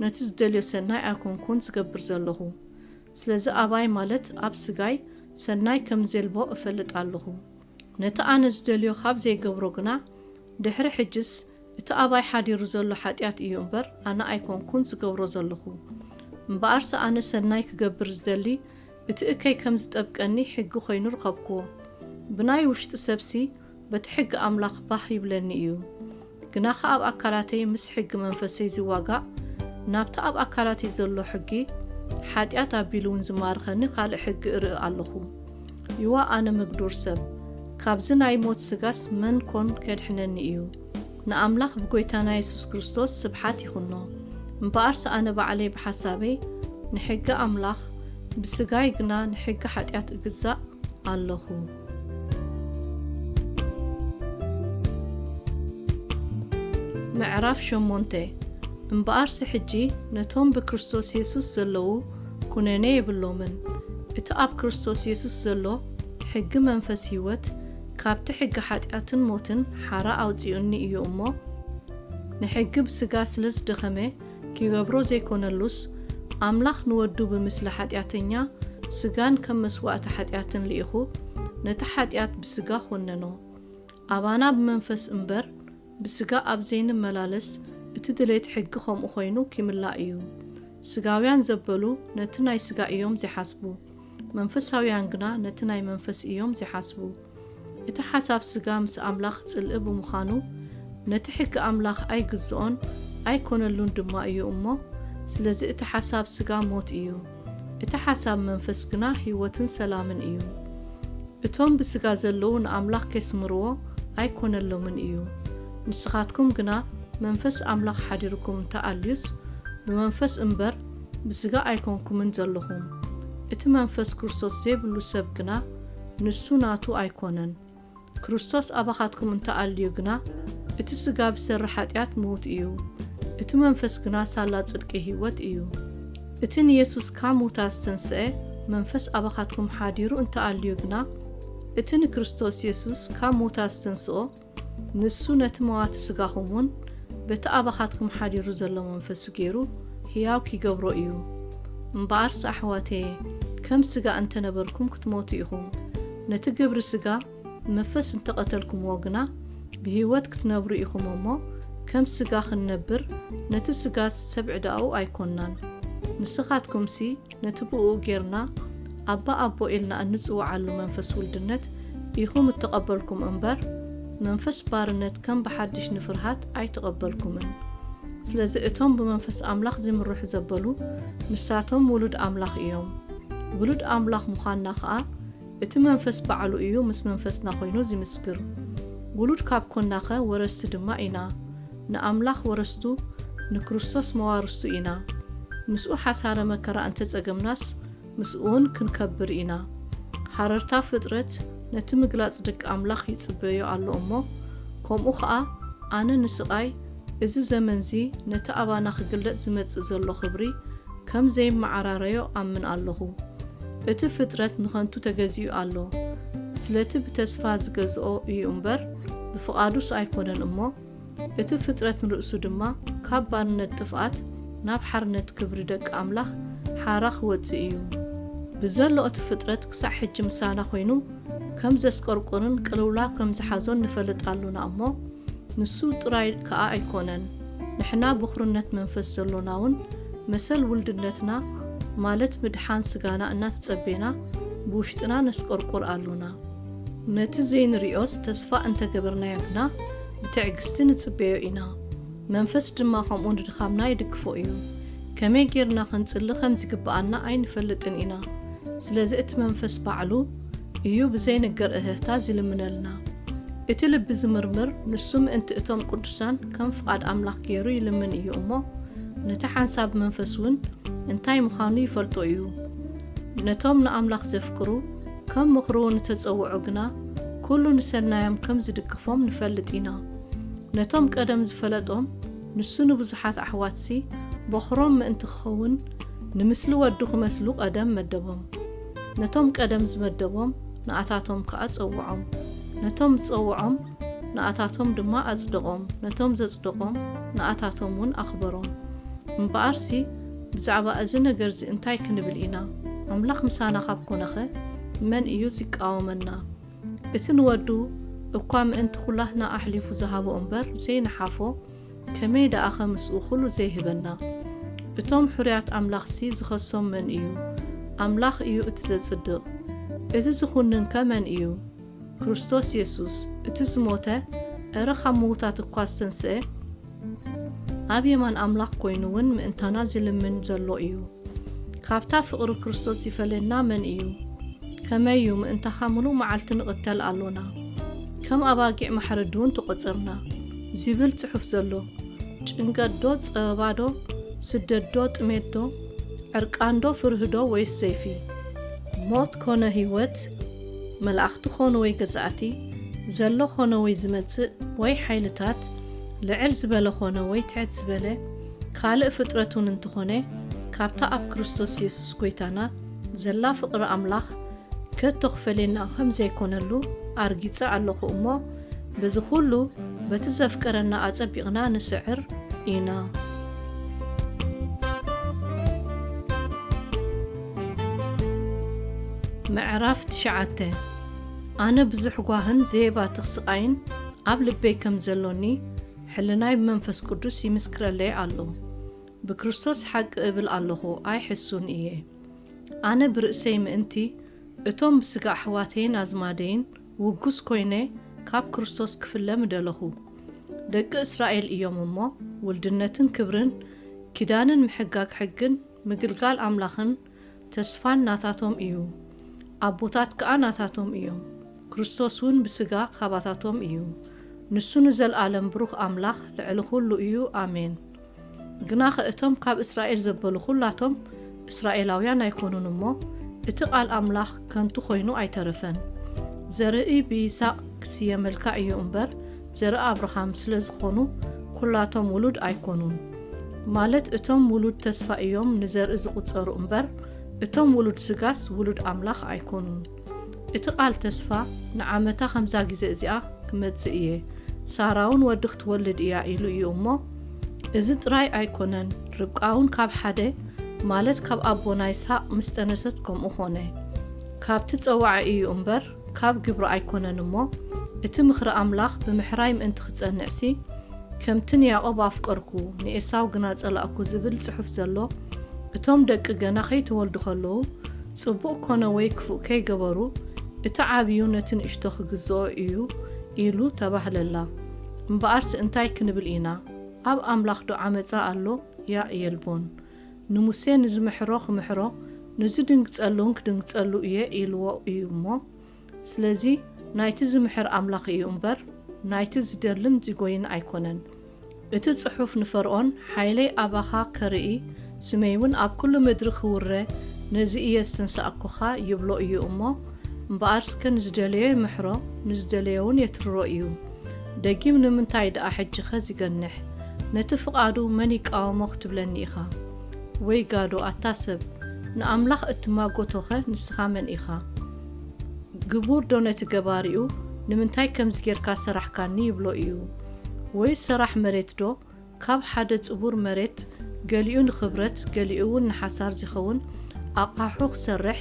ነቲ ዝደልዮ ሰናይ ኣይኮንኩን ዝገብር ዘለኹ ስለዚ ኣባይ ማለት ኣብ ስጋይ ሰናይ ከም ዘልቦ እፈልጥ ኣለኹ ነቲ ኣነ ዝደልዮ ካብ ዘይገብሮ ግና ድሕሪ ሕጅስ እቲ ኣባይ ሓዲሩ ዘሎ ሓጢኣት እዩ እምበር ኣነ ኣይኮንኩን ዝገብሮ ዘለኹ እምበኣርሲ ኣነ ሰናይ ክገብር ዝደሊ እቲ እከይ ከም ዝጠብቀኒ ሕጊ ኮይኑ ረኸብክዎ ብናይ ውሽጢ ሰብሲ በቲ ሕጊ ኣምላኽ ባህ ይብለኒ እዩ ግና ኣብ ኣካላተይ ምስ ሕጊ መንፈሰይ ዝዋጋእ ናብቲ ኣብ ኣካላተይ ዘሎ ሕጊ ሓጢኣት ኣቢሉውን ዝማርኸኒ ካልእ ሕጊ እርኢ ኣለኹ ይዋ ኣነ መግዱር ሰብ ካብዚ ናይ ሞት ስጋስ መን ኮን ከድሕነኒ እዩ ንኣምላኽ ብጎይታና ኢየሱስ ክርስቶስ ስብሓት ይኹኖ እምበኣርስ ኣነ ባዕለይ ብሓሳበይ ንሕጊ ኣምላኽ ብስጋይ ግና ንሕጊ ሓጢኣት እግዛእ ኣለኹ። ምዕራፍ 8 እምበኣርሲ ሕጂ ነቶም ብክርስቶስ ኢየሱስ ዘለዉ ኩነኔ የብሎምን። እቲ ኣብ ክርስቶስ ኢየሱስ ዘሎ ሕጊ መንፈስ ህይወት ካብቲ ሕጊ ሓጢኣትን ሞትን ሓራ ኣውፂኡኒ እዩ እሞ ንሕጊ ብስጋ ስለ ዝደኸመ ክገብሮ ዘይኮነሉስ ኣምላኽ ንወዱ ብምስሊ ሓጢኣተኛ ስጋን ከም መስዋእቲ ሓጢኣትን ልኢኹ ነቲ ሓጢኣት ብስጋ ኾነኖ። ኣባና ብመንፈስ እምበር ብስጋ ኣብ ዘይንመላለስ እቲ ድሌት ሕጊ ከምኡ ኮይኑ ክምላእ እዩ። ስጋውያን ዘበሉ ነቲ ናይ ስጋ እዮም ዘይሓስቡ፣ መንፈሳውያን ግና ነቲ ናይ መንፈስ እዮም ዘይሓስቡ። እቲ ሓሳብ ስጋ ምስ ኣምላኽ ጽልኢ ብምዃኑ ነቲ ሕጊ ኣምላኽ ኣይግዝኦን ኣይኮነሉን ድማ እዩ እሞ ስለዚ እቲ ሓሳብ ስጋ ሞት እዩ፣ እቲ ሓሳብ መንፈስ ግና ህይወትን ሰላምን እዩ። እቶም ብስጋ ዘለዉ ንኣምላኽ ከስምርዎ ኣይኮነሎምን እዩ። ንስኻትኩም ግና መንፈስ ኣምላኽ ሓዲርኩም እንተኣልዩስ ብመንፈስ እምበር ብስጋ ኣይኮንኩምን ዘለኹም። እቲ መንፈስ ክርስቶስ ዘይብሉ ሰብ ግና ንሱ ናቱ ኣይኮነን። ክርስቶስ ኣባኻትኩም እንተኣልዩ ግና እቲ ስጋ ብሰሪ ሓጢኣት ሞት እዩ፣ እቲ መንፈስ ግና ሳላ ጽድቂ ህይወት እዩ። እቲ ንኢየሱስ ካብ ሙታን ዝተንስአ መንፈስ ኣባኻትኩም ሓዲሩ እንተኣልዩ ግና እቲ ንክርስቶስ ኢየሱስ ካብ ሙታን ዝተንስኦ ንሱ ነቲ መዋቲ ስጋኹም እውን በቲ ኣባኻትኩም ሓዲሩ ዘሎ መንፈሱ ገይሩ ሕያው ክገብሮ እዩ። እምበኣርስ ኣሕዋተየ ከም ስጋ እንተነበርኩም ክትሞቱ ኢኹም። ነቲ ግብሪ ስጋ መንፈስ እንተቐተልኩምዎ ግና ብህይወት ክትነብሩ ኢኹም እሞ ከም ስጋ ክንነብር ነቲ ስጋ ሰብዕዳኡ ኣይኮንናን። ንስኻትኩምሲ ነቲ ብኡ ጌርና ኣባ ኣቦ ኢልና እንጽውዓሉ መንፈስ ውልድነት ኢኹም እተቐበልኩም እምበር መንፈስ ባርነት ከም ብሓድሽ ንፍርሃት ኣይተቐበልኩምን። ስለዚ እቶም ብመንፈስ ኣምላኽ ዝምርሑ ዘበሉ ንሳቶም ውሉድ ኣምላኽ እዮም። ውሉድ ኣምላኽ ምዃንና ከዓ እቲ መንፈስ ባዕሉ እዩ ምስ መንፈስና ኮይኑ ዝምስክር። ውሉድ ካብ ኮናኸ ወረስቲ ድማ ኢና፣ ንኣምላኽ ወረስቱ ንክርስቶስ መዋርስቱ ኢና። ምስኡ ሓሳረ መከራ እንተጸገምናስ ምስኡውን ክንከብር ኢና። ሓረርታ ፍጥረት ነቲ ምግላጽ ደቂ ኣምላኽ ይጽበዮ ኣሎ እሞ ከምኡ ከዓ ኣነ ንስቓይ እዚ ዘመንዚ ነቲ ኣባና ክግለጽ ዝመጽእ ዘሎ ኽብሪ ከም ዘይመዓራረዮ ኣምን ኣለኹ። እቲ ፍጥረት ንኸንቱ ተገዚኡ ኣሎ፣ ስለቲ ብተስፋ ዝገዝኦ እዩ እምበር ብፍቓዱስ ኣይኮነን እሞ እቲ ፍጥረት ንርእሱ ድማ ካብ ባርነት ጥፍኣት ናብ ሓርነት ክብሪ ደቂ ኣምላኽ ሓራ ክወፅእ እዩ። ብዘሎ እቲ ፍጥረት ክሳዕ ሕጂ ምሳና ኮይኑ ከም ዘስቆርቆርን ቅልውላ ከም ዝሓዞን ንፈልጥ ኣሉና እሞ ንሱ ጥራይ ከዓ ኣይኮነን። ንሕና ብኽርነት መንፈስ ዘሎና እውን መሰል ውልድነትና ማለት ምድሓን ስጋና እናተጸቤና ብውሽጥና ነስቆርቆር ኣሉና። ነቲ ዘይንሪኦስ ተስፋ እንተገበርናዮ ግና ብትዕግስቲ ንጽበዮ ኢና። መንፈስ ድማ ከምኡ ንድኻምና ይድግፎ እዩ። ከመይ ጌርና ክንጽሊ ከም ዝግብኣና ኣይንፈልጥን ኢና። ስለዚ እቲ መንፈስ ባዕሉ እዩ ብዘይንገር እህታ ዝልምነልና። እቲ ልቢ ዝምርምር ንሱ ምእንቲ እቶም ቅዱሳን ከም ፍቓድ ኣምላኽ ገይሩ ይልምን እዩ እሞ ነቲ ሓንሳብ መንፈስ እውን እንታይ ምዃኑ ይፈልጦ እዩ። ነቶም ንኣምላኽ ዘፍቅሩ ከም ምኽሩ ንተጸውዑ ግና ኩሉ ንሰናዮም ከም ዝድግፎም ንፈልጥ ኢና። ነቶም ቀደም ዝፈለጦም ንሱ ንብዙሓት ኣሕዋትሲ በኽሮም ምእንቲ ክኸውን ንምስሊ ወዱ ክመስሉ ቀደም መደቦም። ነቶም ቀደም ዝመደቦም ንኣታቶም ከዓ ጸውዖም፣ ነቶም ዝጸውዖም ንኣታቶም ድማ ኣጽድቖም፣ ነቶም ዘጽድቖም ንኣታቶም እውን ኣኽበሮም። እምበኣርሲ ብዛዕባ እዚ ነገር እዚ እንታይ ክንብል ኢና? ኣምላኽ ምሳና ካብ ኮነኸ መን እዩ ዝቃወመና? እቲ ንወዱ እኳ ምእንቲ ኩላትና ኣሕሊፉ ዝሃቦ እምበር ዘይነሓፎ ከመይ ደኣኸ ምስኡ ኩሉ ዘይህበና? እቶም ሕርያት ኣምላኽሲ ዝኸሶም መን እዩ? ኣምላኽ እዩ እቲ ዘጽድቕ። እቲ ዝኹንን ከመን እዩ? ክርስቶስ ኢየሱስ እቲ ዝሞተ እረ ካብ ምዉታት እኳ ዝተንስአ ኣብ የማን ኣምላኽ ኮይኑ እውን ምእንታና ዝልምን ዘሎ እዩ። ካብታ ፍቕሪ ክርስቶስ ዝፈለየና መን እዩ? ከመይ እዩ ምእንታኻ ምሉእ መዓልቲ ንቕተል ኣሎና? ከም ኣባጊዕ ማሕረድ እውን ተቖጸርና ዝብል ጽሑፍ ዘሎ ጭንገዶ ጸበባዶ ስደዶ ጥሜቶ ዕርቃንዶ ፍርህዶ ወይ ሰይፊ ሞት ኮነ ህይወት መላእኽቲ ኮነ ወይ ገዛእቲ ዘሎ ኮነ ወይ ዝመጽእ ወይ ሓይልታት ልዕል ዝበለ ኮነ ወይ ትሕት ዝበለ ካልእ ፍጥረቱን እንትኾነ ካብታ ኣብ ክርስቶስ ኢየሱስ ጎይታና ዘላ ፍቕሪ ኣምላኽ ከተኽፈለና ከም ዘይኮነሉ ኣርጊጸ ኣለኹ እሞ በዚ ኩሉ በቲ ዘፍቀረና ኣጸቢቕና ንስዕር ኢና። ምዕራፍ 9 ኣነ ብዙሕ ጓህን ዘየባትኽ ስቓይን ኣብ ልበይ ከም ዘሎኒ ሕልናይ ብመንፈስ ቅዱስ ይምስክረለይ ኣሎ። ብክርስቶስ ሓቂ እብል ኣለኹ ኣይሕሱን እየ። ኣነ ብርእሰይ ምእንቲ እቶም ብስጋ ኣሕዋተይን ኣዝማደይን ውጉስ ኮይነ ካብ ክርስቶስ ክፍለም ደለኹ። ደቂ እስራኤል እዮም እሞ ውልድነትን ክብርን ኪዳንን ምሕጋግ ሕግን ምግልጋል ኣምላኽን ተስፋን ናታቶም እዩ። ኣቦታት ከኣ ናታቶም እዮም። ክርስቶስ እውን ብስጋ ካባታቶም እዩ። ንሱ ንዘለኣለም ብሩኽ ኣምላኽ ልዕሊ ኩሉ እዩ። ኣሜን። ግና እቶም ካብ እስራኤል ዘበሉ ኩላቶም እስራኤላውያን ኣይኮኑን እሞ እቲ ቃል ኣምላኽ ከንቱ ኮይኑ ኣይተረፈን። ዘርኢ ብይስሐቅ ክስየመልካ እዩ እምበር ዘርኢ አብርሃም ስለ ዝኾኑ ኩላቶም ውሉድ ኣይኮኑን። ማለት እቶም ውሉድ ተስፋ እዮም ንዘርኢ ዝቁጸሩ እምበር እቶም ውሉድ ስጋስ ውሉድ ኣምላኽ ኣይኮኑን። እቲ ቃል ተስፋ ንዓመታ ከምዛ ግዜ እዚኣ ክመጽእ እየ ሳራውን ወዲ ክትወልድ እያ ኢሉ እዩ እሞ እዚ ጥራይ ኣይኮነን። ርብቃውን ካብ ሓደ ማለት ካብ ኣቦና ይስሐቅ ምስ ጠነሰት ከምኡ ኾነ። ካብቲ ጸዋዕ እዩ እምበር ካብ ግብሪ ኣይኮነን እሞ እቲ ምኽሪ ኣምላኽ ብምሕራይ ምእንቲ ክጸንዕሲ ከምትን ያዕቆብ ኣፍቀርኩ ንኤሳው ግና ጸላእኩ ዝብል ጽሑፍ ዘሎ እቶም ደቂ ገና ከይተወልዱ ከለዉ ጽቡቕ ኮነ ወይ ክፉእ ከይገበሩ እቲ ዓብዩ ነቲ ንእሽቶ ክግዝኦ እዩ ኢሉ ተባህለላ። እምበኣርሲ እንታይ ክንብል ኢና? ኣብ ኣምላኽ ዶ ዓመፃ ኣሎ? ያ የልቦን። ንሙሴ ንዝምሕሮ ክምሕሮ ንዝድንግጸሉን ክድንግጸሉ እየ ኢልዎ እዩ እሞ ስለዚ ናይቲ ዝምሕር ኣምላኽ እዩ እምበር ናይቲ ዝደልን ዝጎይን ኣይኮነን። እቲ ጽሑፍ ንፈርዖን ሓይለይ ኣባኻ ከርኢ ስመይ እውን ኣብ ኩሉ ምድሪ ክውረ ነዚ እየ ዝተንሳእኩኻ ይብሎ እዩ እሞ እምበኣርስከ ንዝደለዮ ይምሕሮ ንዝደለዮ እውን የትርሮ እዩ። ደጊም ንምንታይ ደኣ ሕጂኸ ዝገንሕ ነቲ ፍቓዱ መን ይቃወሞ ክትብለኒ ኢኻ? ወይ ጋዶ ኣታሰብ ንኣምላኽ እትማጎቶኸ ንስኻ መን ኢኻ? ግቡር ዶ ነቲ ገባሪኡ ንምንታይ ከምዚ ጌርካ ሰራሕካኒ ይብሎ እዩ? ወይ ሰራሕ መሬት ዶ ካብ ሓደ ጽቡር መሬት ገሊኡ ንኽብረት ገሊኡ እውን ንሓሳር ዝኸውን ኣቕሓሑ ክሰርሕ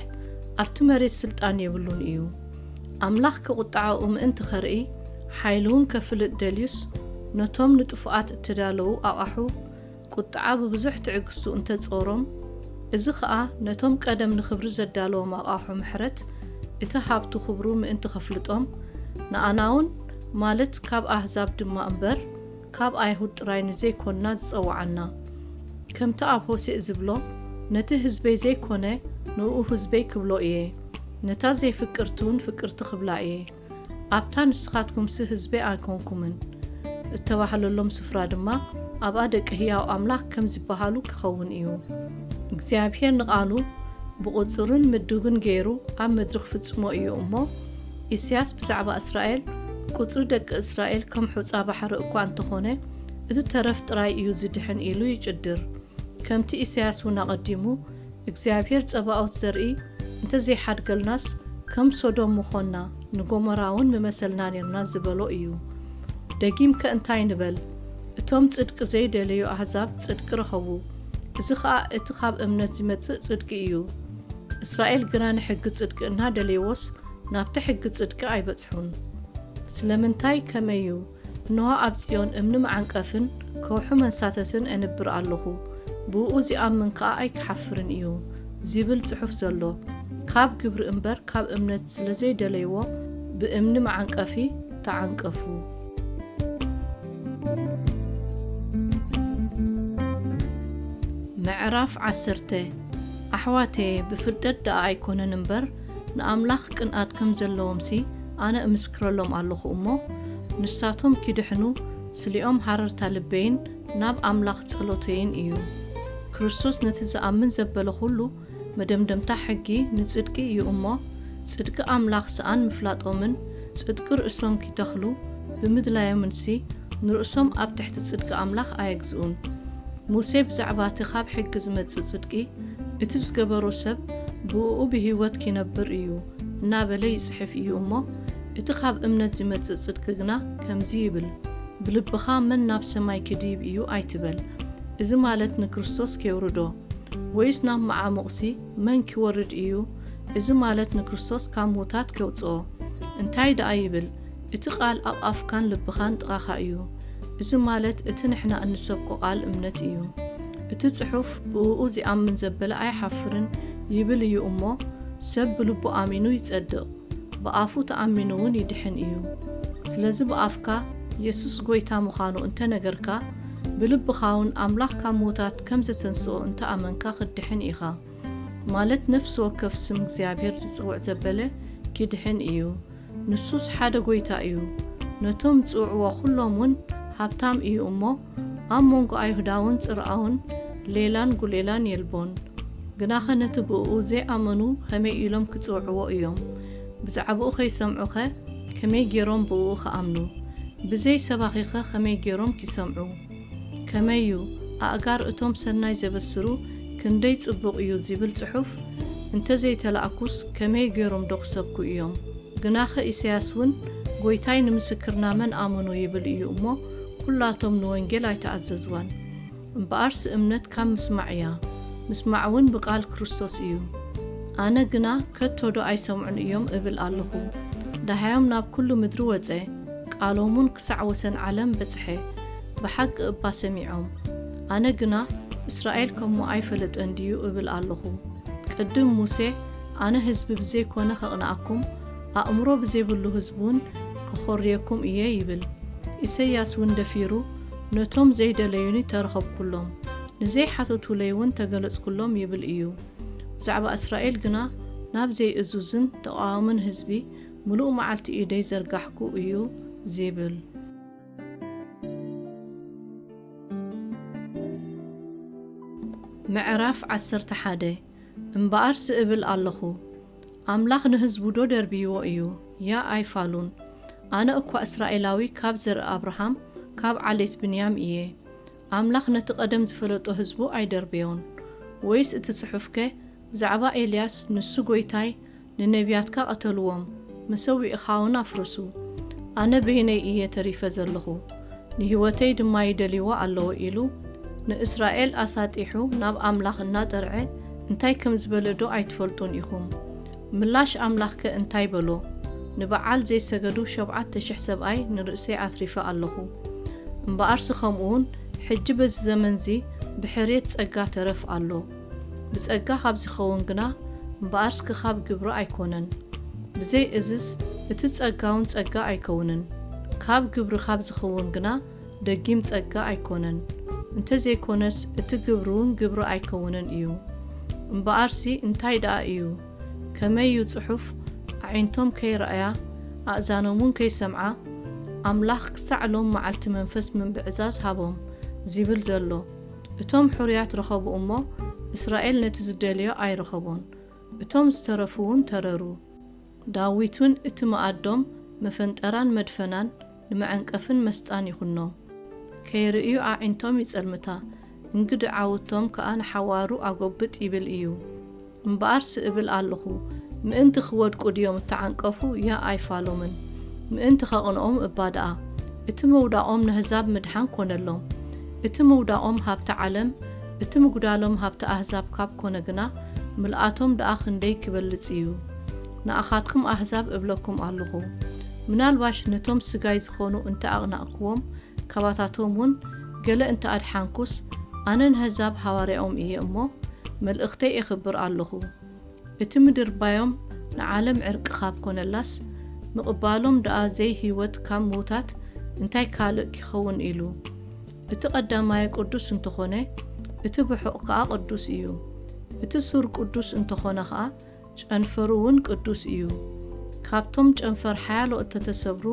ኣብቲ መሬት ስልጣን የብሉን እዩ። ኣምላኽ ክቁጣዓኡ ምእንቲ ኸርኢ ሓይሉ እውን ከፍልጥ ደልዩስ ነቶም ንጥፉኣት እትዳለዉ ኣቕሑ ቁጥዓ ብብዙሕ ትዕግስቱ እንተጾሮም እዚ ከዓ ነቶም ቀደም ንኽብሪ ዘዳለዎም ኣቕሑ ምሕረት እቲ ሃብቱ ክብሩ ምእንቲ ኸፍልጦም ንኣናውን ማለት ካብ ኣህዛብ ድማ እምበር ካብ ኣይሁድ ጥራይ ንዘይኮንና ዝጸዋዓና ከምቲ ኣብ ሆሴዕ ዝብሎ ነቲ ህዝበይ ዘይኮነ ንኡ ህዝበይ ክብሎ እየ ነታ ዘይፍቅርቱን ፍቅርቲ ክብላ እየ ኣብታ ንስኻትኩምሲ ህዝበይ ኣይኮንኩምን እተባህለሎም ስፍራ ድማ ኣብኣ ደቂ ሕያው ኣምላኽ ከም ዝበሃሉ ክኸውን እዩ። እግዚኣብሔር ንቓሉ ብቁጽርን ምድብን ገይሩ ኣብ ምድሪ ክፍጽሞ እዩ እሞ ኢሳያስ ብዛዕባ እስራኤል ቁጽሪ ደቂ እስራኤል ከም ሑፃ ባሕሪ እኳ እንተኾነ እቲ ተረፍ ጥራይ እዩ ዝድሕን ኢሉ ይጭድር። ከምቲ ኢሳያስ እውን ኣቐዲሙ እግዚኣብሔር ጸባኦት ዘርኢ እንተዘይሓድገልናስ ከም ሶዶም ምኾንና ንጎሞራ እውን ምመሰልና ነርና ዝበሎ እዩ። ደጊምከ እንታይ ንበል? እቶም ጽድቂ ዘይደለዩ ኣሕዛብ ጽድቂ ረኸቡ። እዚ ከዓ እቲ ካብ እምነት ዝመጽእ ጽድቂ እዩ። እስራኤል ግና ንሕጊ ጽድቂ እናደለይዎስ ናብቲ ሕጊ ጽድቂ ኣይበጽሑን። ስለምንታይ ከመዩ እንሆ ኣብ ጽዮን እምኒ መዓንቀፍን ከውሑ መንሳተትን እንብር ኣለኹ ብኡ ዝኣምን ከዓ ኣይክሓፍርን እዩ ዝብል ጽሑፍ ዘሎ ካብ ግብሪ እምበር ካብ እምነት ስለ ዘይደለይዎ ብእምኒ መዓንቀፊ ተዓንቀፉ። ምዕራፍ 10 ኣሕዋቴ ብፍልጠት ደኣ ኣይኮነን እምበር ንኣምላኽ ቅንኣት ከም ዘለዎምሲ ኣነ እምስክረሎም ኣለኹ እሞ ንሳቶም ኪድሕኑ ስሊኦም ሓረርታ ልበይን ናብ ኣምላኽ ጸሎተይን እዩ። ክርስቶስ ነቲ ዝኣምን ዘበለ ኩሉ መደምደምታ ሕጊ ንጽድቂ እዩ እሞ ጽድቂ ኣምላኽ ሰኣን ምፍላጦምን ጽድቂ ርእሶም ኪተኽሉ ብምድላዮምንሲ ንርእሶም ኣብ ትሕቲ ጽድቂ ኣምላኽ ኣየግዝኡን። ሙሴ ብዛዕባ እቲ ካብ ሕጊ ዝመጽእ ጽድቂ እቲ ዝገበሮ ሰብ ብእኡ ብህይወት ኪነብር እዩ እናበለ ይጽሕፍ እዩ እሞ እቲ ካብ እምነት ዝመጽእ ጽድቂ ግና ከምዚ ይብል ብልብኻ መን ናብ ሰማይ ክድይብ እዩ ኣይትበል። እዚ ማለት ንክርስቶስ ከውርዶ ወይስ ናብ መዓሙቕሲ መን ኪወርድ እዩ? እዚ ማለት ንክርስቶስ ካብ ሞታት ከውፅኦ እንታይ ደኣ ይብል? እቲ ቃል ኣብ ኣፍካን ልብኻን ጥቓኻ እዩ። እዚ ማለት እቲ ንሕና እንሰብኮ ቃል እምነት እዩ። እቲ ጽሑፍ ብእኡ ዝኣምን ዘበለ ኣይሓፍርን ይብል እዩ እሞ ሰብ ብልቡ ኣሚኑ ይጸድቕ ብኣፉ ተኣሚኑ እውን ይድሕን እዩ። ስለዚ ብኣፍካ ኢየሱስ ጎይታ ምዃኑ እንተነገርካ ብልብኻ እውን ኣምላኽ ካብ ሞታት ከም ዝተንስኦ እንተኣመንካ ክድሕን ኢኻ ማለት ነፍሲ ወከፍ ስም እግዚኣብሔር ዝጽውዕ ዘበለ ኪድሕን እዩ። ንሱስ ሓደ ጎይታ እዩ። ነቶም ዝጽውዕዎ ኩሎም እውን ሃብታም እዩ እሞ ኣብ መንጎ ኣይሁዳውን ጽርዓውን ሌላን ጉሌላን የልቦን። ግናኸ ነቲ ብእኡ ዘይኣመኑ ከመይ ኢሎም ክጽውዕዎ እዮም? ብዛዕባኡ ከይሰምዑኸ ከመይ ገይሮም ብእኡ ከኣምኑ? ብዘይ ሰባኺኸ ከመይ ገይሮም ኪሰምዑ? ከመዩ ኣእጋር እቶም ሰናይ ዘበስሩ ክንደይ ጽቡቕ እዩ ዝብል ጽሑፍ እንተዘይተላእኩስ ከመይ ገይሮም ዶ ክሰብኩ እዮም? ግናኸ ኢሳያስ እውን ጎይታይ ንምስክርና መን ኣመኑ ይብል እዩ እሞ ኩላቶም ንወንጌል ኣይተኣዘዝዋን። እምበኣርሲ እምነት ካብ ምስማዕ እያ፣ ምስማዕ እውን ብቃል ክርስቶስ እዩ። ኣነ ግና ከቶዶ ኣይሰምዑን እዮም እብል ኣለኹ። ዳሃዮም ናብ ኩሉ ምድሪ ወፀ፣ ቃሎሙን ክሳዕ ወሰን ዓለም በጽሐ፣ ብሓቂ እባ ሰሚዖም። ኣነ ግና እስራኤል ከምሞ ኣይፈለጠን ድዩ እብል ኣለኹ። ቅድም ሙሴ ኣነ ህዝቢ ብዘይኮነ ከቕንኣኩም ኣእምሮ ብዘይብሉ ህዝቡን ክኾርየኩም እየ ይብል። ኢሳያስ እውን ደፊሩ ነቶም ዘይደለዩኒ ተረኸብኩሎም ንዘይሓተቱለይ እውን ተገለጽኩሎም ይብል እዩ። ብዛዕባ እስራኤል ግና ናብ ዘይእዙዝን ተቃዋምን ህዝቢ ምሉእ መዓልቲ ኢደይ ዘርጋሕኩ እዩ ዝብል። ምዕራፍ 11 እምበኣርሲ እብል ኣለኹ ኣምላኽ ንህዝቡ ዶ ደርቢይዎ እዩ? ያ ኣይፋሉን። ኣነ እኳ እስራኤላዊ ካብ ዘርኢ ኣብርሃም ካብ ዓሌት ብንያም እየ። ኣምላኽ ነቲ ቀደም ዝፈለጦ ህዝቡ ኣይደርብዮን። ወይስ እቲ ጽሑፍከ ብዛዕባ ኤልያስ ንሱ ጎይታይ ንነቢያትካ ቀተልዎም መሰዊእኻ እውን ኣፍርሱ። ኣነ በይነይ እየ ተሪፈ ዘለኹ ንህይወተይ ድማ ይደልይዎ ኣለዎ ኢሉ ንእስራኤል ኣሳጢሑ ናብ ኣምላኽ እናጠርዐ እንታይ ከም ዝበለዶ ኣይትፈልጡን ኢኹም። ምላሽ ኣምላኽከ እንታይ በሎ? ንበዓል ዘይሰገዱ 7,000 ሰብኣይ ንርእሰይ ኣትሪፈ ኣለኹ። እምበኣርሲ ከምኡውን ሕጂ በዚ ዘመንዚ ብሕርየት ጸጋ ተረፍ ኣሎ። ብጸጋ ካብ ዝኸውን ግና እምበኣርስኪ ካብ ግብሪ ኣይኮነን። ብዘይ እዝዝ እቲ ጸጋውን ጸጋ ኣይከውንን። ካብ ግብሪ ካብ ዝኸውን ግና ደጊም ጸጋ ኣይኮነን። እንተዘይኮነስ እቲ ግብሪውን ግብሪ ኣይከውንን እዩ። እምበኣርሲ እንታይ ደኣ እዩ? ከመዩ ጽሑፍ ኣዒንቶም ከይረአያ ኣእዛኖምን ከይሰምዓ ኣምላኽ ክሳዕሎም መዓልቲ መንፈስ ምንብዕዛዝ ሃቦም ዝብል ዘሎ። እቶም ሕሩያት ረኸቡ እሞ እስራኤል ነቲ ዝደልዮ ኣይረኸቦን። እቶም ዝተረፉውን ተረሩ። ዳዊትን እቲ መኣዶም መፈንጠራን መድፈናን ንመዐንቀፍን መስጣን ይኹኖ። ከይርእዩ ኣዒንቶም ይጸልምታ፣ እንግዲ ዓውቶም ከኣ ንሓዋሩ ኣጐብጥ ይብል እዩ። እምበኣርሲ እብል ኣለኹ ምእንቲ ክወድቁ ድዮም እተዓንቀፉ ያ ኣይፋሎምን። ምእንቲ ኸቕንኦም እባድኣ እቲ መውዳቖም ንህዛብ ምድሓን ኮነሎም። እቲ መውዳቖም ሃብቲ ዓለም እቲ ምጉዳሎም ሃብቲ ኣሕዛብ ካብ ኮነ ግና ምልኣቶም ደኣ ክንደይ ክበልጽ እዩ። ንኣኻትኩም ኣሕዛብ እብለኩም ኣለኹ ምናልባሽ ነቶም ስጋይ ዝኾኑ እንተ ኣቕናቕክዎም ካባታቶም እውን ገለ እንተ ኣድሓንኩስ ኣነ ንህዛብ ሃዋርያኦም እየ እሞ መልእኽተይ ይኽብር ኣለኹ። እቲ ምድርባዮም ንዓለም ዕርቂ ካብ ኮነላስ ምቕባሎም ደኣ ዘይ ህይወት ካብ ሞታት እንታይ ካልእ ክኸውን ኢሉ። እቲ ቀዳማይ ቅዱስ እንተኾነ እቲ ብሑቕ ከዓ ቅዱስ እዩ። እቲ ሱር ቅዱስ እንተኾነ ከዓ ጨንፈሩ እውን ቅዱስ እዩ። ካብቶም ጨንፈር ሓያሎ እተተሰብሩ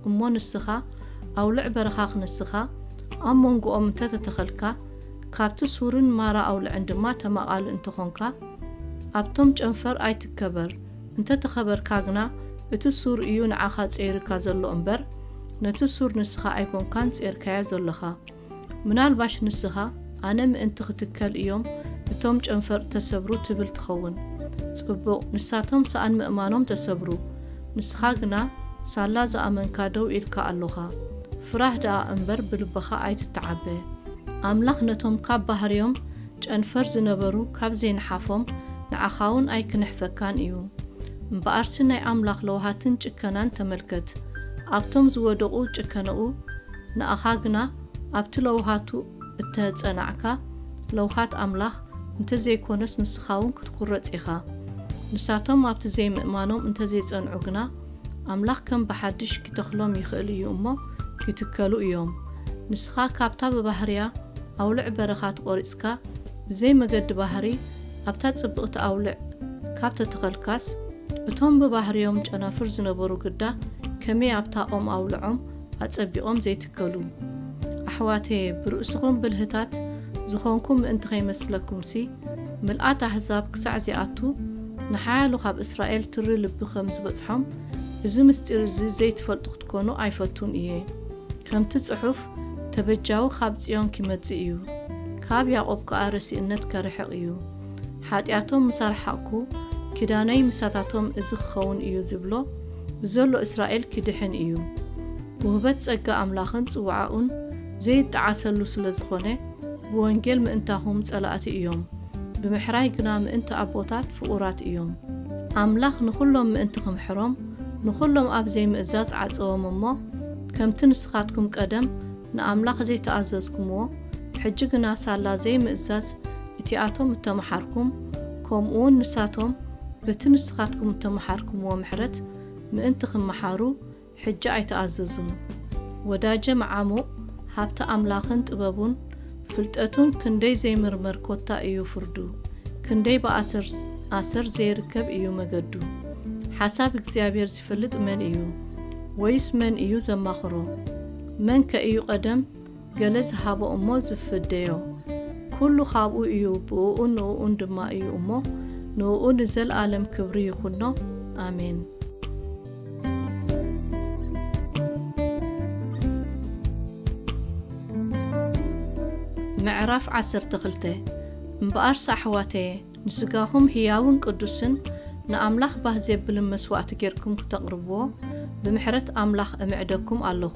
እሞ ንስኻ ኣውልዕ በረኻ ክንስኻ ኣብ መንጎኦም እንተተተኸልካ ካብቲ ሱርን ማራ ኣውልዕን ድማ ተማቓል እንትኾንካ ኣብቶም ጨንፈር ኣይትከበር እንተ ተኸበርካ ግና እቲ ሱር እዩ ንዓኻ ጸይርካ ዘሎ እምበር ነቲ ሱር ንስኻ ኣይኮንካን ጸይርካያ ዘለኻ ምናልባሽ ንስኻ ኣነ ምእንቲ ክትከል እዮም እቶም ጨንፈር ተሰብሩ ትብል ትኸውን ጽቡቕ ንሳቶም ሰኣን ምእማኖም ተሰብሩ ንስኻ ግና ሳላ ዝኣመንካ ደው ኢልካ ኣለኻ ፍራሕ ደኣ እምበር ብልብኻ ኣይትተዓበ ኣምላኽ ነቶም ካብ ባህርዮም ጨንፈር ዝነበሩ ካብ ዘይንሓፎም ንዓኻውን ኣይክንሕፈካን እዩ እምበኣርሲ ናይ ኣምላኽ ለውሃትን ጭከናን ተመልከት ኣብቶም ዝወደቑ ጭከነኡ ንኣኻ ግና ኣብቲ ለውሃቱ እተጸናዕካ ለውሃት ኣምላኽ እንተዘይኮነስ ንስኻውን ክትኩረጽ ኢኻ ንሳቶም ኣብቲ ዘይምእማኖም እንተዘይጸንዑ ግና ኣምላኽ ከም ብሓድሽ ክተኽሎም ይኽእል እዩ እሞ ክትከሉ እዮም ንስኻ ካብታ ብባህርያ ኣውልዕ በረኻት ቆሪጽካ ብዘይ መገዲ ባህሪ ኣብታ ጽብቕቲ ኣውልዕ ካብ ተተኸልካስ እቶም ብባህርዮም ጨናፍር ዝነበሩ ግዳ ከመይ ኣብታ ኦም ኣውልዖም ኣጸቢቖም ዘይትከሉ ኣሕዋተየ ብርእስኹም ብልህታት ዝኾንኩም ምእንቲ ኸይመስለኩምሲ ምልኣት ኣሕዛብ ክሳዕ ዚኣቱ ንሓያሉ ካብ እስራኤል ትሪ ልቢ ከም ዝበጽሖም እዚ ምስጢር እዚ ዘይትፈልጡ ክትኮኑ ኣይፈቱን እየ ከምቲ ጽሑፍ ተበጃዊ ካብ ጽዮን ክመጽእ እዩ ካብ ያዕቆብ ከኣ ረሲእነት ከርሕቕ እዩ ሓጢኣቶም ምሳርሓቕኩ ኪዳነይ ምሳታቶም እዚ ክኸውን እዩ ዝብሎ ብዘሎ እስራኤል ክድሕን እዩ ውህበት ጸጋ ኣምላኽን ጽዋዓኡን ዘይጠዓሰሉ ስለ ዝኾነ ብወንጌል ምእንታኹም ጸላእቲ እዮም ብምሕራይ ግና ምእንቲ ኣቦታት ፍቑራት እዮም ኣምላኽ ንኹሎም ምእንቲ ክምሕሮም ንኹሎም ኣብ ዘይምእዛዝ ዓጸዎም እሞ ከምቲ ንስኻትኩም ቀደም ንኣምላኽ ዘይተኣዘዝኩምዎ ሕጂ ግና ሳላ ዘይምእዛዝ እቲኣቶም እተመሓርኩም ከምኡውን ንሳቶም በቲ ንስኻትኩም እተመሓርኩምዎ ምሕረት ምእንቲ ክመሓሩ ሕጂ ኣይተኣዘዙን ወዳጀ መዓሙቕ ሃብቲ ኣምላኽን ጥበቡን ፍልጠቱን ክንደይ ዘይምርመር ኮታ እዩ ፍርዱ ክንደይ ብኣሰር ዘይርከብ እዩ መገዱ ሓሳብ እግዚኣብሔር ዝፈልጥ መን እዩ ወይስ መን እዩ ዘማኽሮ መን ከእዩ ቀደም ገለ ዝሃቦ እሞ ዝፍደዮ ኩሉ ካብኡ እዩ ብኡኡን ንኡኡን ድማ እዩ እሞ ንኡኡ ንዘለኣለም ክብሪ ይኹኖ ኣሜን ምዕራፍ 12 እምበኣርሳ ኣሕዋተየ ንስጋኹም ህያውን ቅዱስን ንኣምላኽ ባህ ዘየብልን መስዋዕቲ ጌርኩም ክተቕርብዎ ብምሕረት ኣምላኽ እምዕደኩም ኣለኹ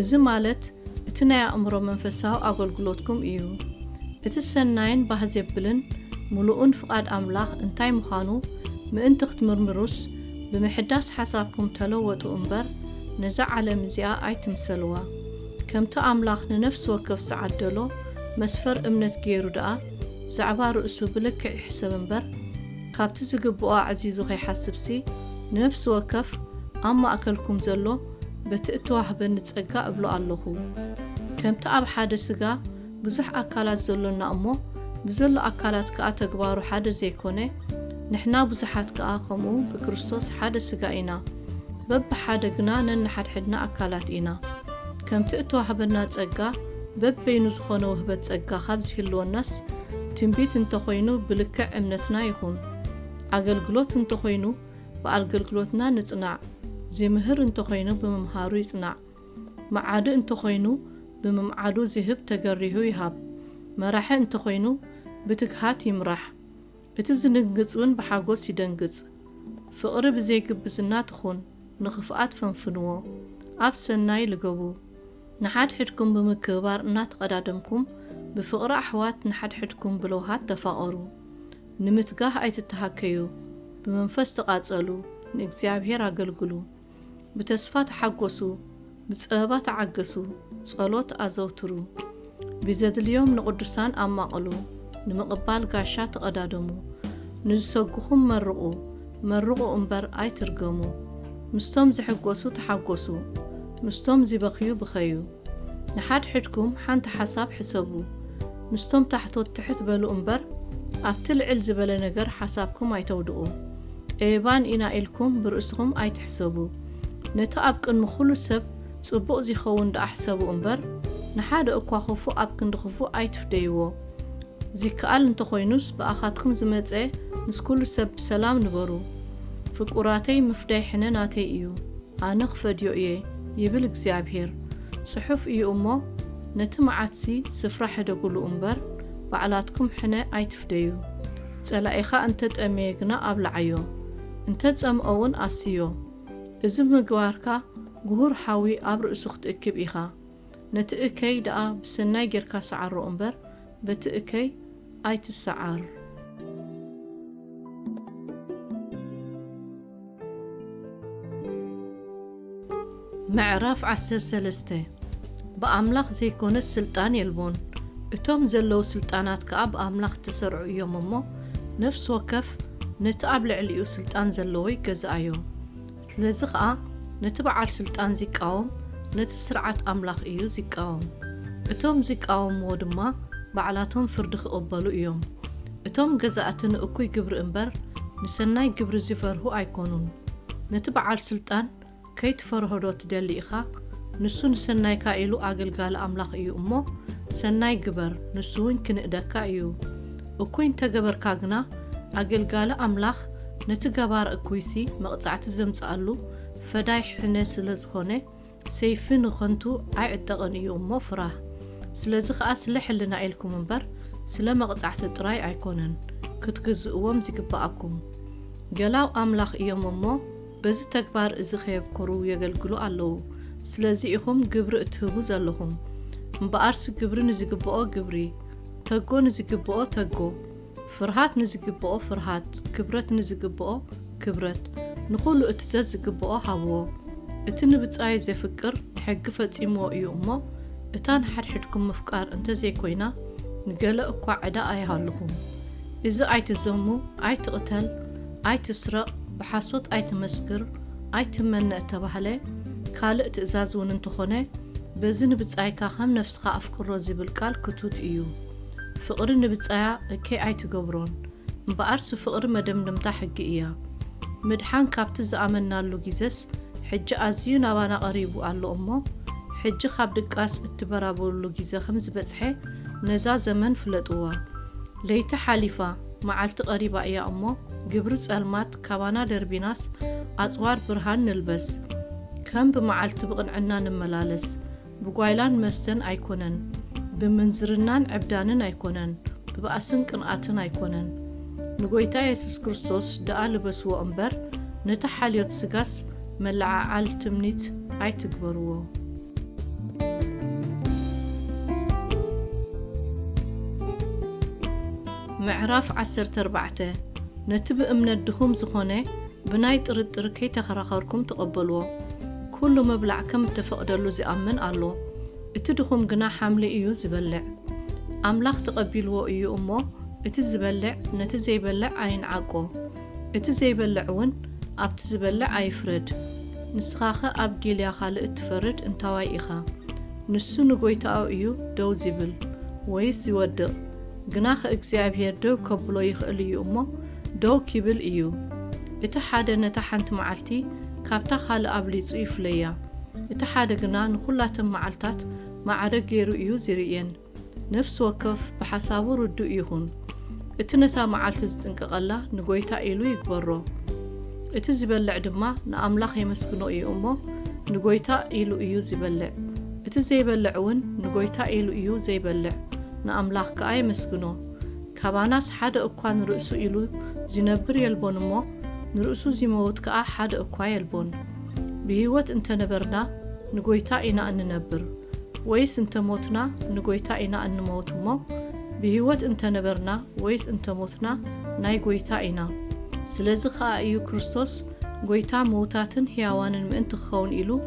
እዚ ማለት እቲ ናይ ኣእምሮ መንፈሳዊ ኣገልግሎትኩም እዩ እቲ ሰናይን ባህ ዘየብልን ሙሉኡን ፍቓድ ኣምላኽ እንታይ ምዃኑ ምእንቲ ክትምርምሩስ ብምሕዳስ ሓሳብኩም ተለወጡ እምበር ነዛ ዓለም እዚኣ ኣይትምሰልዋ ከምቲ ኣምላኽ ንነፍሲ ወከፍ ዝዓደሎ መስፈር እምነት ገይሩ ደኣ ብዛዕባ ርእሱ ብልክዕ ይሕሰብ እምበር ካብቲ ዝግብኦ ዓዚዙ ኸይሓስብሲ ንነፍሲ ወከፍ ኣብ ማእከልኩም ዘሎ በቲ እትዋህበኒ ጸጋ እብሎ ኣለኹ ከምቲ ኣብ ሓደ ስጋ ብዙሕ ኣካላት ዘሎና እሞ ብዘሎ ኣካላት ከኣ ተግባሩ ሓደ ዘይኮነ ንሕና ብዙሓት ከኣ ከምኡ ብክርስቶስ ሓደ ስጋ ኢና በብሓደ ግና ነንሓድሕድና ኣካላት ኢና ከምቲ እትዋህበና ጸጋ በበይኑ ዝኾነ ውህበት ጸጋ ካብ ዝህልወናስ ትንቢት እንተኾይኑ ብልክዕ እምነትና ይኹን ኣገልግሎት እንተኾይኑ ብኣገልግሎትና ንጽናዕ ዝምህር እንተኾይኑ ብምምሃሩ ይጽናዕ መዓዱ እንተኾይኑ ብምምዓዱ ዝህብ ተገሪሁ ይሃብ መራሒ እንተኾይኑ ብትግሃት ይምራሕ እቲ ዝንግጽውን ብሓጎስ ይደንግጽ ፍቕሪ ብዘይግብዝና ትኹን ንኽፍኣት ፈንፍንዎ ኣብ ሰናይ ልገቡ ንሓድሕድኩም ብምክብባር እናተቐዳደምኩም ብፍቕሪ ኣሕዋት ንሓድሕድኩም ብለውሃት ተፋቐሩ ንምትጋህ ኣይትተሃከዩ ብመንፈስ ተቓጸሉ ንእግዚኣብሔር ኣገልግሉ ብተስፋ ተሓጐሱ ብጸበባ ተዓገሱ ጸሎት ኣዘውትሩ ብዘድልዮም ንቕዱሳን ኣማቕሉ ንምቕባል ጋሻ ተቐዳደሙ ንዝሰጉኹም መርቑ እምበር ኣይትርገሙ ምስቶም ዝሕጐሱ ተሓጐሱ ምስቶም ዝበኽዩ ብኸዩ ንሓድሕድኩም ሓንቲ ሓሳብ ሕሰቡ ምስቶም ታሕቶት ትሕት በሉ እምበር ኣብቲ ልዕል ዝበለ ነገር ሓሳብኩም ኣይተውድቑ ጠየባን ኢና ኢልኩም ብርእስኹም ኣይትሕሰቡ ነቲ ኣብ ቅድሚ ኩሉ ሰብ ጽቡቕ ዝኸውን ደኣሕሰቡ እምበር نحاد أكوا خفو أبكن دخفو أيتفديو زي كأل انتخوينوس بأخاتكم زمتزي مسكول سب سلام نبرو فقراتي مفداي حناناتي إيو أنا خفديو إيه يبل እግዚአብሔር صحف إيو أمو نتمعاتسي سفرة حدا قولو أمبر بعلاتكم حنا أيتفديو تسألائيخا انتت أميقنا أبلعيو انتت أم أون أسيو إذن مقواركا قهور حاوي أبرو إسوخت إكب إيخا نتأكي دقا بسناي جيركا سعارو أمبر بتأكي آيت السعار معراف عسر سلسته بأملاخ زي كون السلطان يلبون اتوم زلو سلطانات كأب أملاخ تسرعو يوم أمو نفس وكف نتقابل عليو سلطان زلوي جزايو تلزقا نتبع سلطان زيكاوم نتسرعات أملاخ إيو زيكاوم اتوم زيكاوم ودما بعلاتهم فردخ قبلو إيوم اتوم جزاءتن أكوي جبر إمبر نسناي جبر زفرهو أيكونون نتبع سلطان كيت فرهدو تدلي إخا نسو نسناي كايلو أقل أملاخ إيو أمو سناي جبر نسوين كنقدكا إيو أكوين تجبر كاغنا أقل أملاخ نتجبار أكويسي مقطعت زمتقالو فداي حنس لزخونه سيفين خنتو عيدقن إيو أمو فراه سلازخ أسلح لنا إلكم منبر سلما قطعت تراي أيكونن كتجزئوهم زيكباكم جلاو أملاخ إيوم أمو بزي تكبار إزخيب كرو يقلقلو ألو سلازي إخوم جبر اتهبو زالهم مبارس جبر نزيكباو جبري تقو نزيكباو تقو فرهات نزيكباو فرهات كبرت نزيكباو كبرت نقولو اتزاز زيكباو حابو اتنبتاي زي فكر حقفت إمو إيو أمو اتان حدكم مفكار انت زي كوينا نقلا اكوا عدا اي هاللهم اذا اي تزمو اي تقتل اي تسرق بحاسوت اي تمسكر اي تمنى تبهله كالق تأزازون انتخونه بزن بتصايكا خم نفسخا افكرو زي بالقال كتوت ايو فقر نبتصايا اكي اي تقبرون مبارس فقر مدمدمتا حق ايا مدحان كابت زامنا اللو جيزس حج ازيو نابانا قريبو قالو امو حج خاب دقاس اتبرابولو جيزة خمس بتصحي نزا زمن فلطوا ليت حالفة معالت قريبا يا أمو جبرز ألمات كوانا دربيناس أطوار برهان نلبس كم بمعالت بغن عنا نملالس بقويلان مستن أيكونن بمنزرنان عبدانن أيكونن ببأسن قنقاتن أيكونن نقويتا يسوس كريستوس دقا لبسو أمبر نتحاليوت سقاس ملعا عال تمنيت أي تكبروه معراف 14 نتب أمن الدخوم زخونة بناي تردر كي تخرخركم تقبلوه كل مبلع كم تفقدلو زي أمن ألو اتدخوم قنا حاملي إيو زبلع أملاخ تقبلوه إيو أمو اتزبلع نتزيبلع عين عاقو اتزيبلعون أبتزبلع أيفرد نسخاخة أبقيل يا خالق اتفرد انتواي إخا نسو نقويتاو إيو دو زبل ويس يودق جناخ እግዚአብሔር ደው ከብሎ ይኽእል እዩ እሞ ደው ኪብል እዩ እቲ ሓደ ነታ ሓንቲ መዓልቲ ካብታ ካልእ ኣብሊጹ ይፍለያ እቲ ሓደ ግና ንኹላተን መዓልታት ማዕረግ ገይሩ እዩ ዝርየን ነፍሲ ወከፍ ብሓሳቡ ርዱእ ይኹን እቲ ነታ መዓልቲ ዝጥንቀቐላ ንጎይታ ኢሉ ይግበሮ እቲ ዝበልዕ ድማ ንኣምላኽ የመስግኖ እዩ እሞ ንጎይታ ኢሉ እዩ ዝበልዕ እቲ ዘይበልዕ እውን ንጎይታ ኢሉ እዩ ዘይበልዕ نأملاخ كأي مسكنو كاباناس حدا أكوان رؤسو إلو زينبر يلبون مو نرؤسو زيموت كأ حدا أكوا يلبون بهيوت انت نبرنا نقويتا إنا أن ننبر ويس انت موتنا نقويتا إنا أن نموت مو بهيوت انت نبرنا ويس انت موتنا ناي قويتا إنا سلزخا أيو كريستوس قويتا موتاتن هياوانن مئن تخون إلو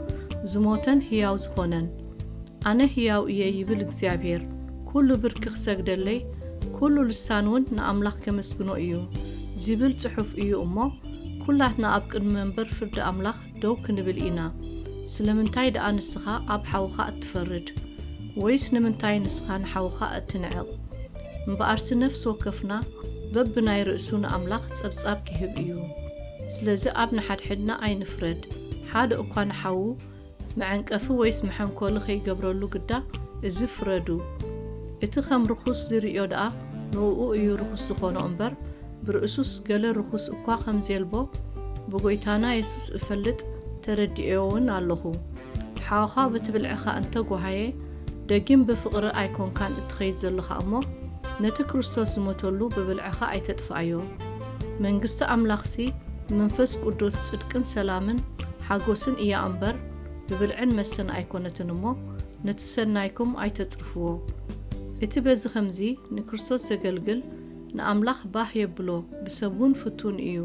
زموتن هياو زخونن أنا هياو إيه يبل እግዚአብሔር كل بركخ سجدلي كل لسانون نأملاخ كمسكنو إيو زيبل صحف إيو أمو كلاتنا أبقن منبر فرد أملاخ دو كنبل إنا سلمنتاي دقا نسخا أب حوخا أتفرد ويس نمنتاي نسخا نحوخا أتنعق مبارس نفس وكفنا ببناي رئسون أملاخ تسابتساب كهب إيو سلازي أبنا حد حدنا أي نفرد حاد أقوان حاو معنك أفو ويس محن كل خي قبرلو قدا እዚ ፍረዱ እቲ ከም ርኩስ ዝርዮ ደኣ ንኡ እዩ ርኩስ ዝኾነ እምበር ብርእሱስ ገለ ርኩስ እኳ ከም ዘልቦ ብጎይታና ኢየሱስ እፈልጥ ተረዲኤውን ኣለኹ ሓውኻ በትብልዕኻ እንተ ጓሃየ ደጊም ብፍቕሪ ኣይኮንካን እትኸይድ ዘለኻ እሞ ነቲ ክርስቶስ ዝሞተሉ ብብልዕኻ ኣይተጥፍኣዮ መንግስቲ ኣምላኽሲ መንፈስ ቅዱስ ጽድቅን ሰላምን ሓጎስን እያ እምበር ብብልዕን መስተን ኣይኮነትን እሞ ነቲ ሰናይኩም ኣይተጽርፍዎ እቲ በዚ ኸምዚ ንክርስቶስ ዘገልግል ንኣምላኽ ባህ የብሎ ብሰቡን ፍቱን እዩ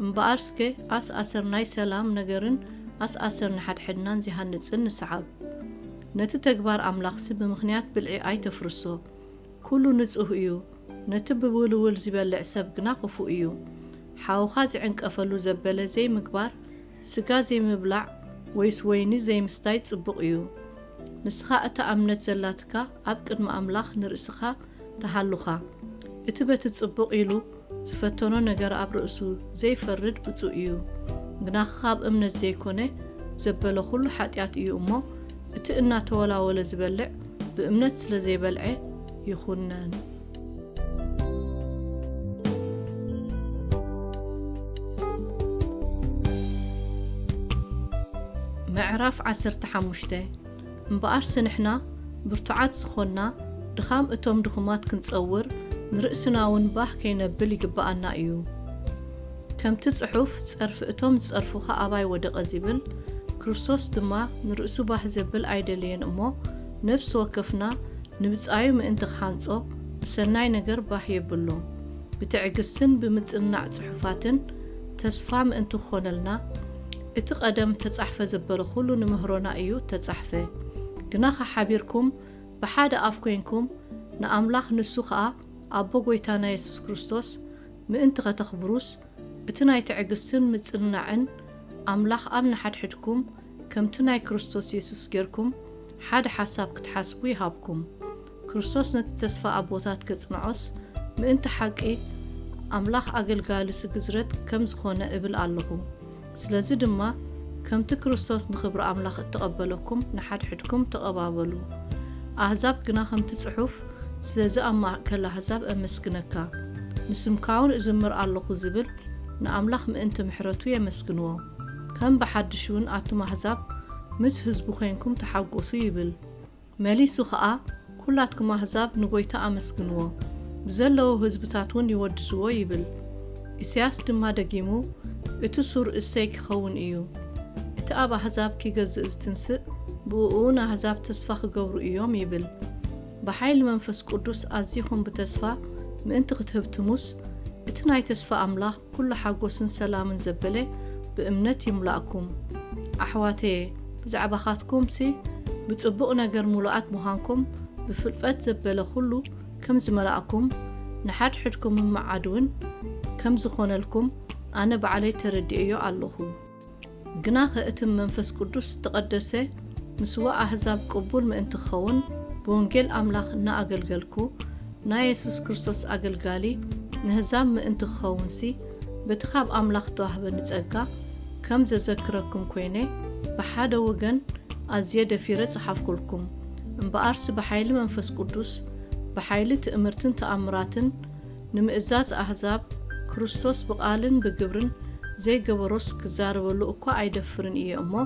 እምበኣርስከ ኣስኣሰር ናይ ሰላም ነገርን ኣስኣሰር ንሓድሕድናን ዝሃንጽን ንሰዓብ ነቲ ተግባር ኣምላኽሲ ብምኽንያት ብልዒ ኣይተፍርሶ ኩሉ ንጹህ እዩ ነቲ ብውልውል ዝበልዕ ሰብ ግና ክፉእ እዩ ሓውኻ ዝዕንቀፈሉ ዘበለ ዘይምግባር ስጋ ዘይምብላዕ ወይስ ወይኒ ዘይምስታይ ጽቡቕ እዩ ንስኻ እታ እምነት ዘላትካ ኣብ ቅድሚ ኣምላኽ ንርእስኻ ተሃሉኻ እቲ በቲ ጽቡቕ ኢሉ ዝፈተኖ ነገር ኣብ ርእሱ ዘይፈርድ ብፁእ እዩ ግናኽ ካብ እምነት ዘይኮነ ዘበለ ኩሉ ሓጢኣት እዩ እሞ እቲ እናተወላወለ ዝበልዕ ብእምነት ስለ ዘይበልዐ ይኹነን ምዕራፍ 15 እምበኣርስ ንሕና ብርቱዓት ዝኾንና ድኻም እቶም ድኹማት ክንጸውር ንርእስና እውን ባህ ከይነብል ይግባኣና እዩ ከምቲ ጽሑፍ ጸርፊ እቶም ዝጸርፉኻ ኣባይ ወደቐ ዝብል ክርስቶስ ድማ ንርእሱ ባህ ዘብል ኣይደለየን እሞ ነፍሲ ወከፍና ንብጻዩ ምእንቲ ክሓንጾ ብሰናይ ነገር ባህ የብሎ ብትዕግስትን ብምጽናዕ ጽሑፋትን ተስፋ ምእንቲ ክኾነልና እቲ ቀደም ተጻሕፈ ዘበለ ኩሉ ንምህሮና እዩ ተጻሕፈ ግና ሓቢርኩም ብሓደ ኣፍ ኮይንኩም ንኣምላኽ ንሱ ከዓ ኣቦ ጎይታና ኢየሱስ ክርስቶስ ምእንቲ ከተኽብሩስ እቲ ናይ ትዕግስትን ምጽናዕን ኣምላኽ ኣብ ንሓድሕድኩም ከምቲ ናይ ክርስቶስ ኢየሱስ ጌርኩም ሓደ ሓሳብ ክትሓስቡ ይሃብኩም ክርስቶስ ነቲ ተስፋ ኣቦታት ከጽንዖስ ምእንቲ ሓቂ ኣምላኽ ኣገልጋሊ ስግዝረት ከም ዝኾነ እብል ኣለኹ ስለዚ ድማ ከምቲ ክርስቶስ ንኽብሪ ኣምላኽ እተቐበለኩም ንሓድሕድኩም ተቐባበሉ ኣሕዛብ ግና ከምቲ ጽሑፍ ስለዚ ኣብ ማእከል ኣሕዛብ ኣመስግነካ ንስምካውን እዝምር ኣለኹ ዝብል ንኣምላኽ ምእንቲ ምሕረቱ የመስግንዎ ከም ብሓድሽ እውን ኣቱም ኣሕዛብ ምስ ህዝቡ ኮይንኩም ተሓጐሱ ይብል መሊሱ ከዓ ኩላትኩም ኣሕዛብ ንጎይታ ኣመስግንዎ ብዘለዉ ህዝብታት እውን ይወድስዎ ይብል ኢሳያስ ድማ ደጊሙ እቲ ሱር እሰይ ክኸውን እዩ እቲ ኣብ ኣሕዛብ ኪገዝእ ዝትንስእ ብእኡ ንኣሕዛብ ተስፋ ክገብሩ እዮም ይብል ብሓይሊ መንፈስ ቅዱስ ኣዝይኹም ብተስፋ ምእንቲ ክትህብትሙስ እቲ ናይ ተስፋ ኣምላኽ ኩሉ ሓጎስን ሰላምን ዘበለ ብእምነት ይምላእኩም ኣሕዋተየ ብዛዕባኻትኩምሲ ብጽቡቕ ነገር ሙሉኣት ምዃንኩም ብፍልጠት ዘበለ ኩሉ ከም ዝመላእኩም ንሓድሕድኩም መዓድውን ከም ዝኾነልኩም ኣነ ባዕለይ ተረዲእዮ ኣለኹ ግና ከእቲ መንፈስ ቅዱስ ተቐደሰ ምስዋ ኣሕዛብ ቅቡል ምእንቲ ክኸውን ብወንጌል ኣምላኽ እናኣገልገልኩ ናይ ኢየሱስ ክርስቶስ ኣገልጋሊ ንህዛብ ምእንቲ ክኸውንሲ በቲ ካብ ኣምላኽ ተዋህበኒ ጸጋ ከም ዘዘክረኩም ኮይነ ብሓደ ወገን ኣዝየ ደፊረ ጽሓፍኩልኩም እምበኣርሲ ብሓይሊ መንፈስ ቅዱስ ብሓይሊ ትእምርትን ተኣምራትን ንምእዛዝ ኣሕዛብ ክርስቶስ ብቓልን ብግብርን ዘይገበሮስ ክዛረበሉ እኳ ኣይደፍርን እየ እሞ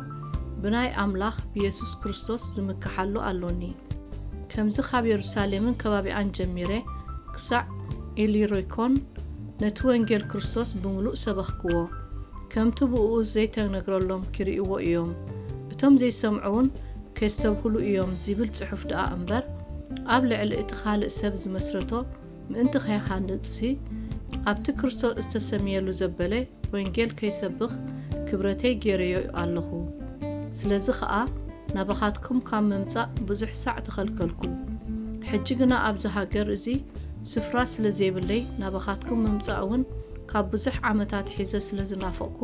ብናይ ኣምላኽ ብኢየሱስ ክርስቶስ ዝምክሓሉ ኣሎኒ ከምዚ ካብ የሩሳሌምን ከባቢኣን ጀሚረ ክሳዕ ኢሊሮይኮን ነቲ ወንጌል ክርስቶስ ብምሉእ ሰበኽክዎ ከምቲ ብኡ ዘይተነግረሎም ክርእይዎ እዮም እቶም ዘይሰምዑውን ከይስተብህሉ እዮም ዝብል ጽሑፍ ደኣ እምበር ኣብ ልዕሊ እቲ ካልእ ሰብ ዝመስረቶ ምእንቲ ከይሃንጽሲ ኣብቲ ክርስቶስ ዝተሰሚየሉ ዘበለ ወንጌል ከይሰብኽ ክብረተይ ገይረዮ ኣለኹ ስለዚ ከዓ ናባኻትኩም ካብ መምጻእ ብዙሕ ሳዕ ተኸልከልኩ ሕጂ ግና ኣብዚ ሃገር እዚ ስፍራ ስለ ዘይብለይ ናባኻትኩም መምጻእ እውን ካብ ብዙሕ ዓመታት ሒዘ ስለ ዝናፈቕኩ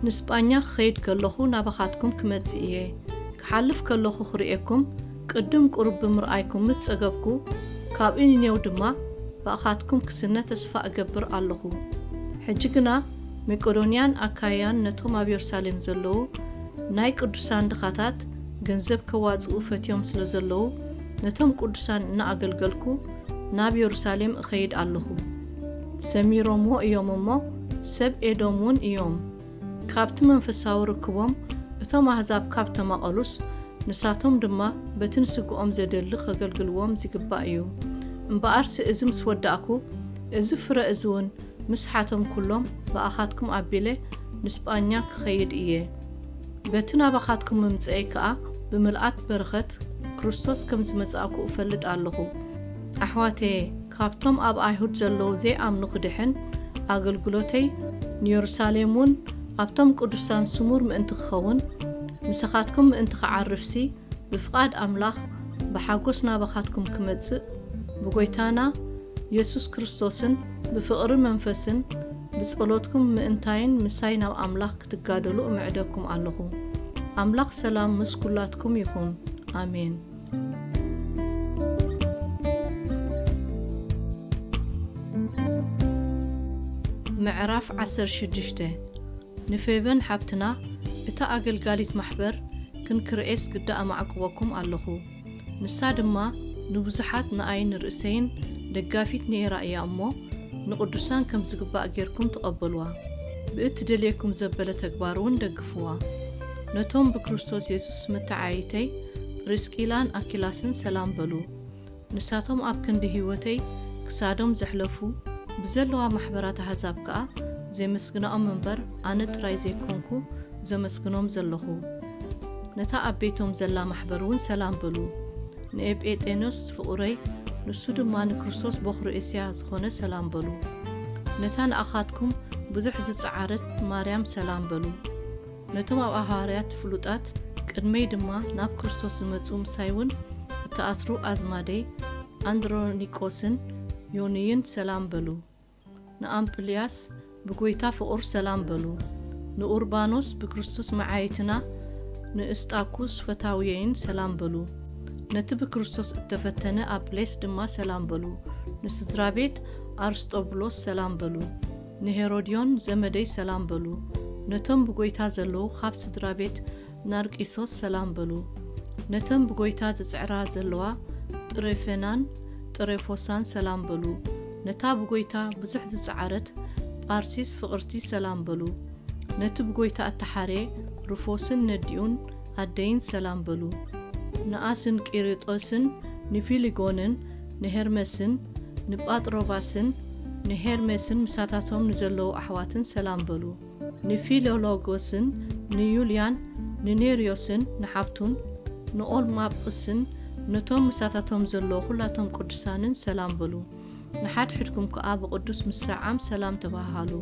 ንስጳኛ ክኸይድ ከለኹ ናባኻትኩም ክመጽእ እየ ክሓልፍ ከለኹ ክርእየኩም ቅድም ቁርብ ብምርኣይኩም ምስ ጸገብኩ ካብኡ ንኔው ድማ ባእኻትኩም ክስነ ተስፋ እገብር ኣለኹ ሕጂ ግና መቄዶንያን ኣካያን ነቶም ኣብ የሩሳሌም ዘለዉ ናይ ቅዱሳን ድኻታት ገንዘብ ከዋጽኡ ፈትዮም ስለዘለዉ ነቶም ቅዱሳን እናኣገልገልኩ ናብ ኢየሩሳሌም እኸይድ ኣለኹ ሰሚሮምዎ እዮም እሞ ሰብ ኤዶምን እዮም ካብቲ መንፈሳዊ ርክቦም እቶም ኣሕዛብ ካብ ተማቐሉስ ንሳቶም ድማ በትን ስግኦም ዘደሊ ከገልግልዎም ዝግባእ እዩ እምበኣርሲ እዚ ምስ ወዳእኩ እዚ ፍረ እዚ እውን ምስ ሓቶም ኩሎም ብኣኻትኩም ኣቢለ ንስጳኛ ክኸይድ እየ በቲ ናባኻትኩም ምምፅአይ ከዓ ብምልኣት በረኸት ክርስቶስ ከም ዝመጽኣኩ እፈልጥ ኣለኹ ኣሕዋተየ ካብቶም ኣብ ኣይሁድ ዘለዉ ዘይኣምኑ ክድሕን ኣገልግሎተይ ንኢየሩሳሌም እውን ኣብቶም ቅዱሳን ስሙር ምእንቲ ክኸውን ንስኻትኩም ምእንቲ ክዓርፍሲ ብፍቓድ ኣምላኽ ብሓጎስ ናባኻትኩም ክመጽእ ብጎይታና ኢየሱስ ክርስቶስን ብፍቕሪ መንፈስን ብጸሎትኩም ምእንታይን ምሳይ ናብ ኣምላኽ ክትጋደሉ እምዕደኩም ኣለኹ ኣምላኽ ሰላም ምስ ኩላትኩም ይኹን ኣሜን ምዕራፍ 16 ንፌበን ሓብትና እታ ኣገልጋሊት ማሕበር ክንክርኤስ ግዳእ ማዕቅበኩም ኣለኹ ንሳ ድማ ንብዙሓት ንኣይን ርእሰይን ደጋፊት ነይራ እያ እሞ ንቅዱሳን ከም ዝግባእ ጌርኩም ተቐበልዋ ብእትደልየኩም ዘበለ ተግባር እውን ደግፍዋ ነቶም ብክርስቶስ ኢየሱስ መተዓይተይ ፕሪስቂላን ኣኪላስን ሰላም በሉ ንሳቶም ኣብ ክንዲ ህይወተይ ክሳዶም ዘሕለፉ ብዘለዋ ማሕበራት ኣሕዛብ ከዓ ዘይመስግናኦም እምበር ኣነ ጥራይ ዘይኮንኩ ዘመስግኖም ዘለኹ ነታ ኣቤቶም ዘላ ማሕበር እውን ሰላም በሉ ንኤጴጤኖስ ፍቑረይ ንሱ ድማ ንክርስቶስ በኽሪ እስያ ዝኾነ ሰላም በሉ ነታ ንኣኻትኩም ብዙሕ ዝፀዓረት ማርያም ሰላም በሉ ነቶም ኣብ ኣሃርያት ፍሉጣት ቅድመይ ድማ ናብ ክርስቶስ ዝመፁ ምሳይ እውን እተኣስሩ ኣዝማደይ ኣንድሮኒቆስን ዮንይን ሰላም በሉ ንኣምፕልያስ ብጎይታ ፍቑር ሰላም በሉ ንኡርባኖስ ብክርስቶስ መዓይትና ንእስጣኩስ ፈታውየይን ሰላም በሉ ነቲ ብክርስቶስ እተፈተነ ኣፕሌስ ድማ ሰላም በሉ ንስድራ ቤት ኣርስጦብሎስ ሰላም በሉ ንሄሮድዮን ዘመደይ ሰላም በሉ ነቶም ብጎይታ ዘለዉ ካብ ስድራ ቤት ናርቂሶስ ሰላም በሉ ነቶም ብጎይታ ዝጽዕራ ዘለዋ ጥሬፌናን ጥሬፎሳን ሰላም በሉ ነታ ብጎይታ ብዙሕ ዝጸዓረት ጳርሲስ ፍቕርቲ ሰላም በሉ ነቲ ብጎይታ እተሓሬ ሩፎስን ነዲኡን ኣደይን ሰላም በሉ ንኣስን ቂሪጦስን ንፊሊጎንን ንሄርሜስን ንጳጥሮባስን ንሄርሜስን ምሳታቶም ንዘለዉ ኣሕዋትን ሰላም በሉ ንፊሎሎጎስን ንዩልያን ንኔርዮስን ንሓብቱን ንኦልማጵስን ነቶም ምሳታቶም ዘለዉ ኩላቶም ቅዱሳንን ሰላም በሉ ንሓድሕድኩም ከዓ ብቅዱስ ምሳዓም ሰላም ተባሃሉ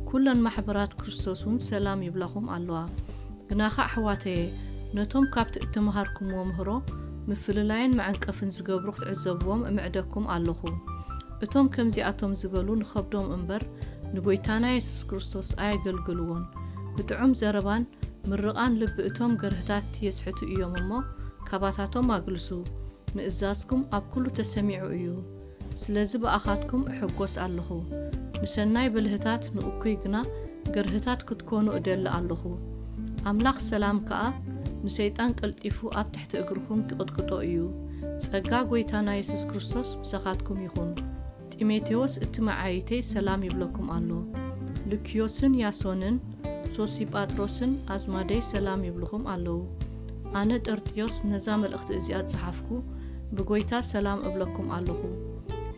ኩለን ማሕበራት ክርስቶስ እውን ሰላም ይብላኹም ኣለዋ ግናኻ ኣሕዋተየ ነቶም ካብቲ እትመሃርኩምዎ ምህሮ ምፍልላይን መዐንቀፍን ዝገብሩ ክትዕዘብዎም እምዕደኩም ኣለኹ እቶም ከምዚኣቶም ዝበሉ ንኸብዶም እምበር ንጎይታና ኢየሱስ ክርስቶስ ኣየገልግልዎን ብጥዑም ዘረባን ምርቓን ልቢ እቶም ገርህታት የስሕቱ እዮም እሞ ካባታቶም ኣግልሱ ምእዛዝኩም ኣብ ኩሉ ተሰሚዑ እዩ ስለዚ ብኣኻትኩም እሕጐስ ኣለኹ ንሰናይ ብልህታት ንእኩይ ግና ገርህታት ክትኮኑ እደሊ ኣለኹ ኣምላኽ ሰላም ከዓ ንሰይጣን ቀልጢፉ ኣብ ትሕቲ እግርኩም ክቕጥቅጦ እዩ ጸጋ ጎይታና ኢየሱስ ክርስቶስ ብሰኻትኩም ይኹን ጢሞቴዎስ እቲ መዓይተይ ሰላም ይብለኩም ኣሎ ሉክዮስን ያሶንን ሶሲጳጥሮስን ኣዝማደይ ሰላም ይብልኹም ኣለዉ ኣነ ጠርጢዮስ ነዛ መልእኽቲ እዚኣ ጽሓፍኩ ብጎይታ ሰላም እብለኩም ኣለኹ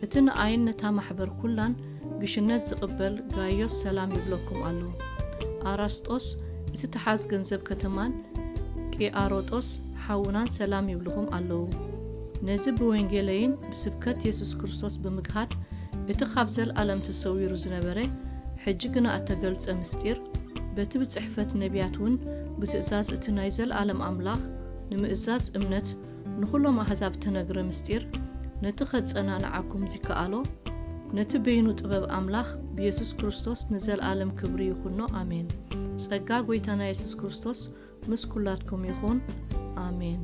እቲ ንኣይን ነታ ማሕበር ኩላን ግሽነት ዝቕበል ጋዮስ ሰላም ይብለኩም ኣሎ ኣራስጦስ እቲ ተሓዝ ገንዘብ ከተማን ቄኣሮጦስ ሓውናን ሰላም ይብልኹም ኣለዉ ነዚ ብወንጌለይን ብስብከት ኢየሱስ ክርስቶስ ብምግሃድ እቲ ካብ ዘለኣለም ተሰዊሩ ዝነበረ ሕጂ ግና እተገልጸ ምስጢር በቲ ብጽሕፈት ነቢያት እውን ብትእዛዝ እቲ ናይ ዘለኣለም ኣምላኽ ንምእዛዝ እምነት ንኹሎም ኣሕዛብ ተነግረ ምስጢር ነቲ ኸጸናንዓኩም ዝከኣሎ ነቲ በይኑ ጥበብ ኣምላኽ ብኢየሱስ ክርስቶስ ንዘለኣለም ክብሪ ይኹኖ ኣሜን ጸጋ ጎይታና ኢየሱስ ክርስቶስ ምስ ኩላትኩም ይኹን ኣሜን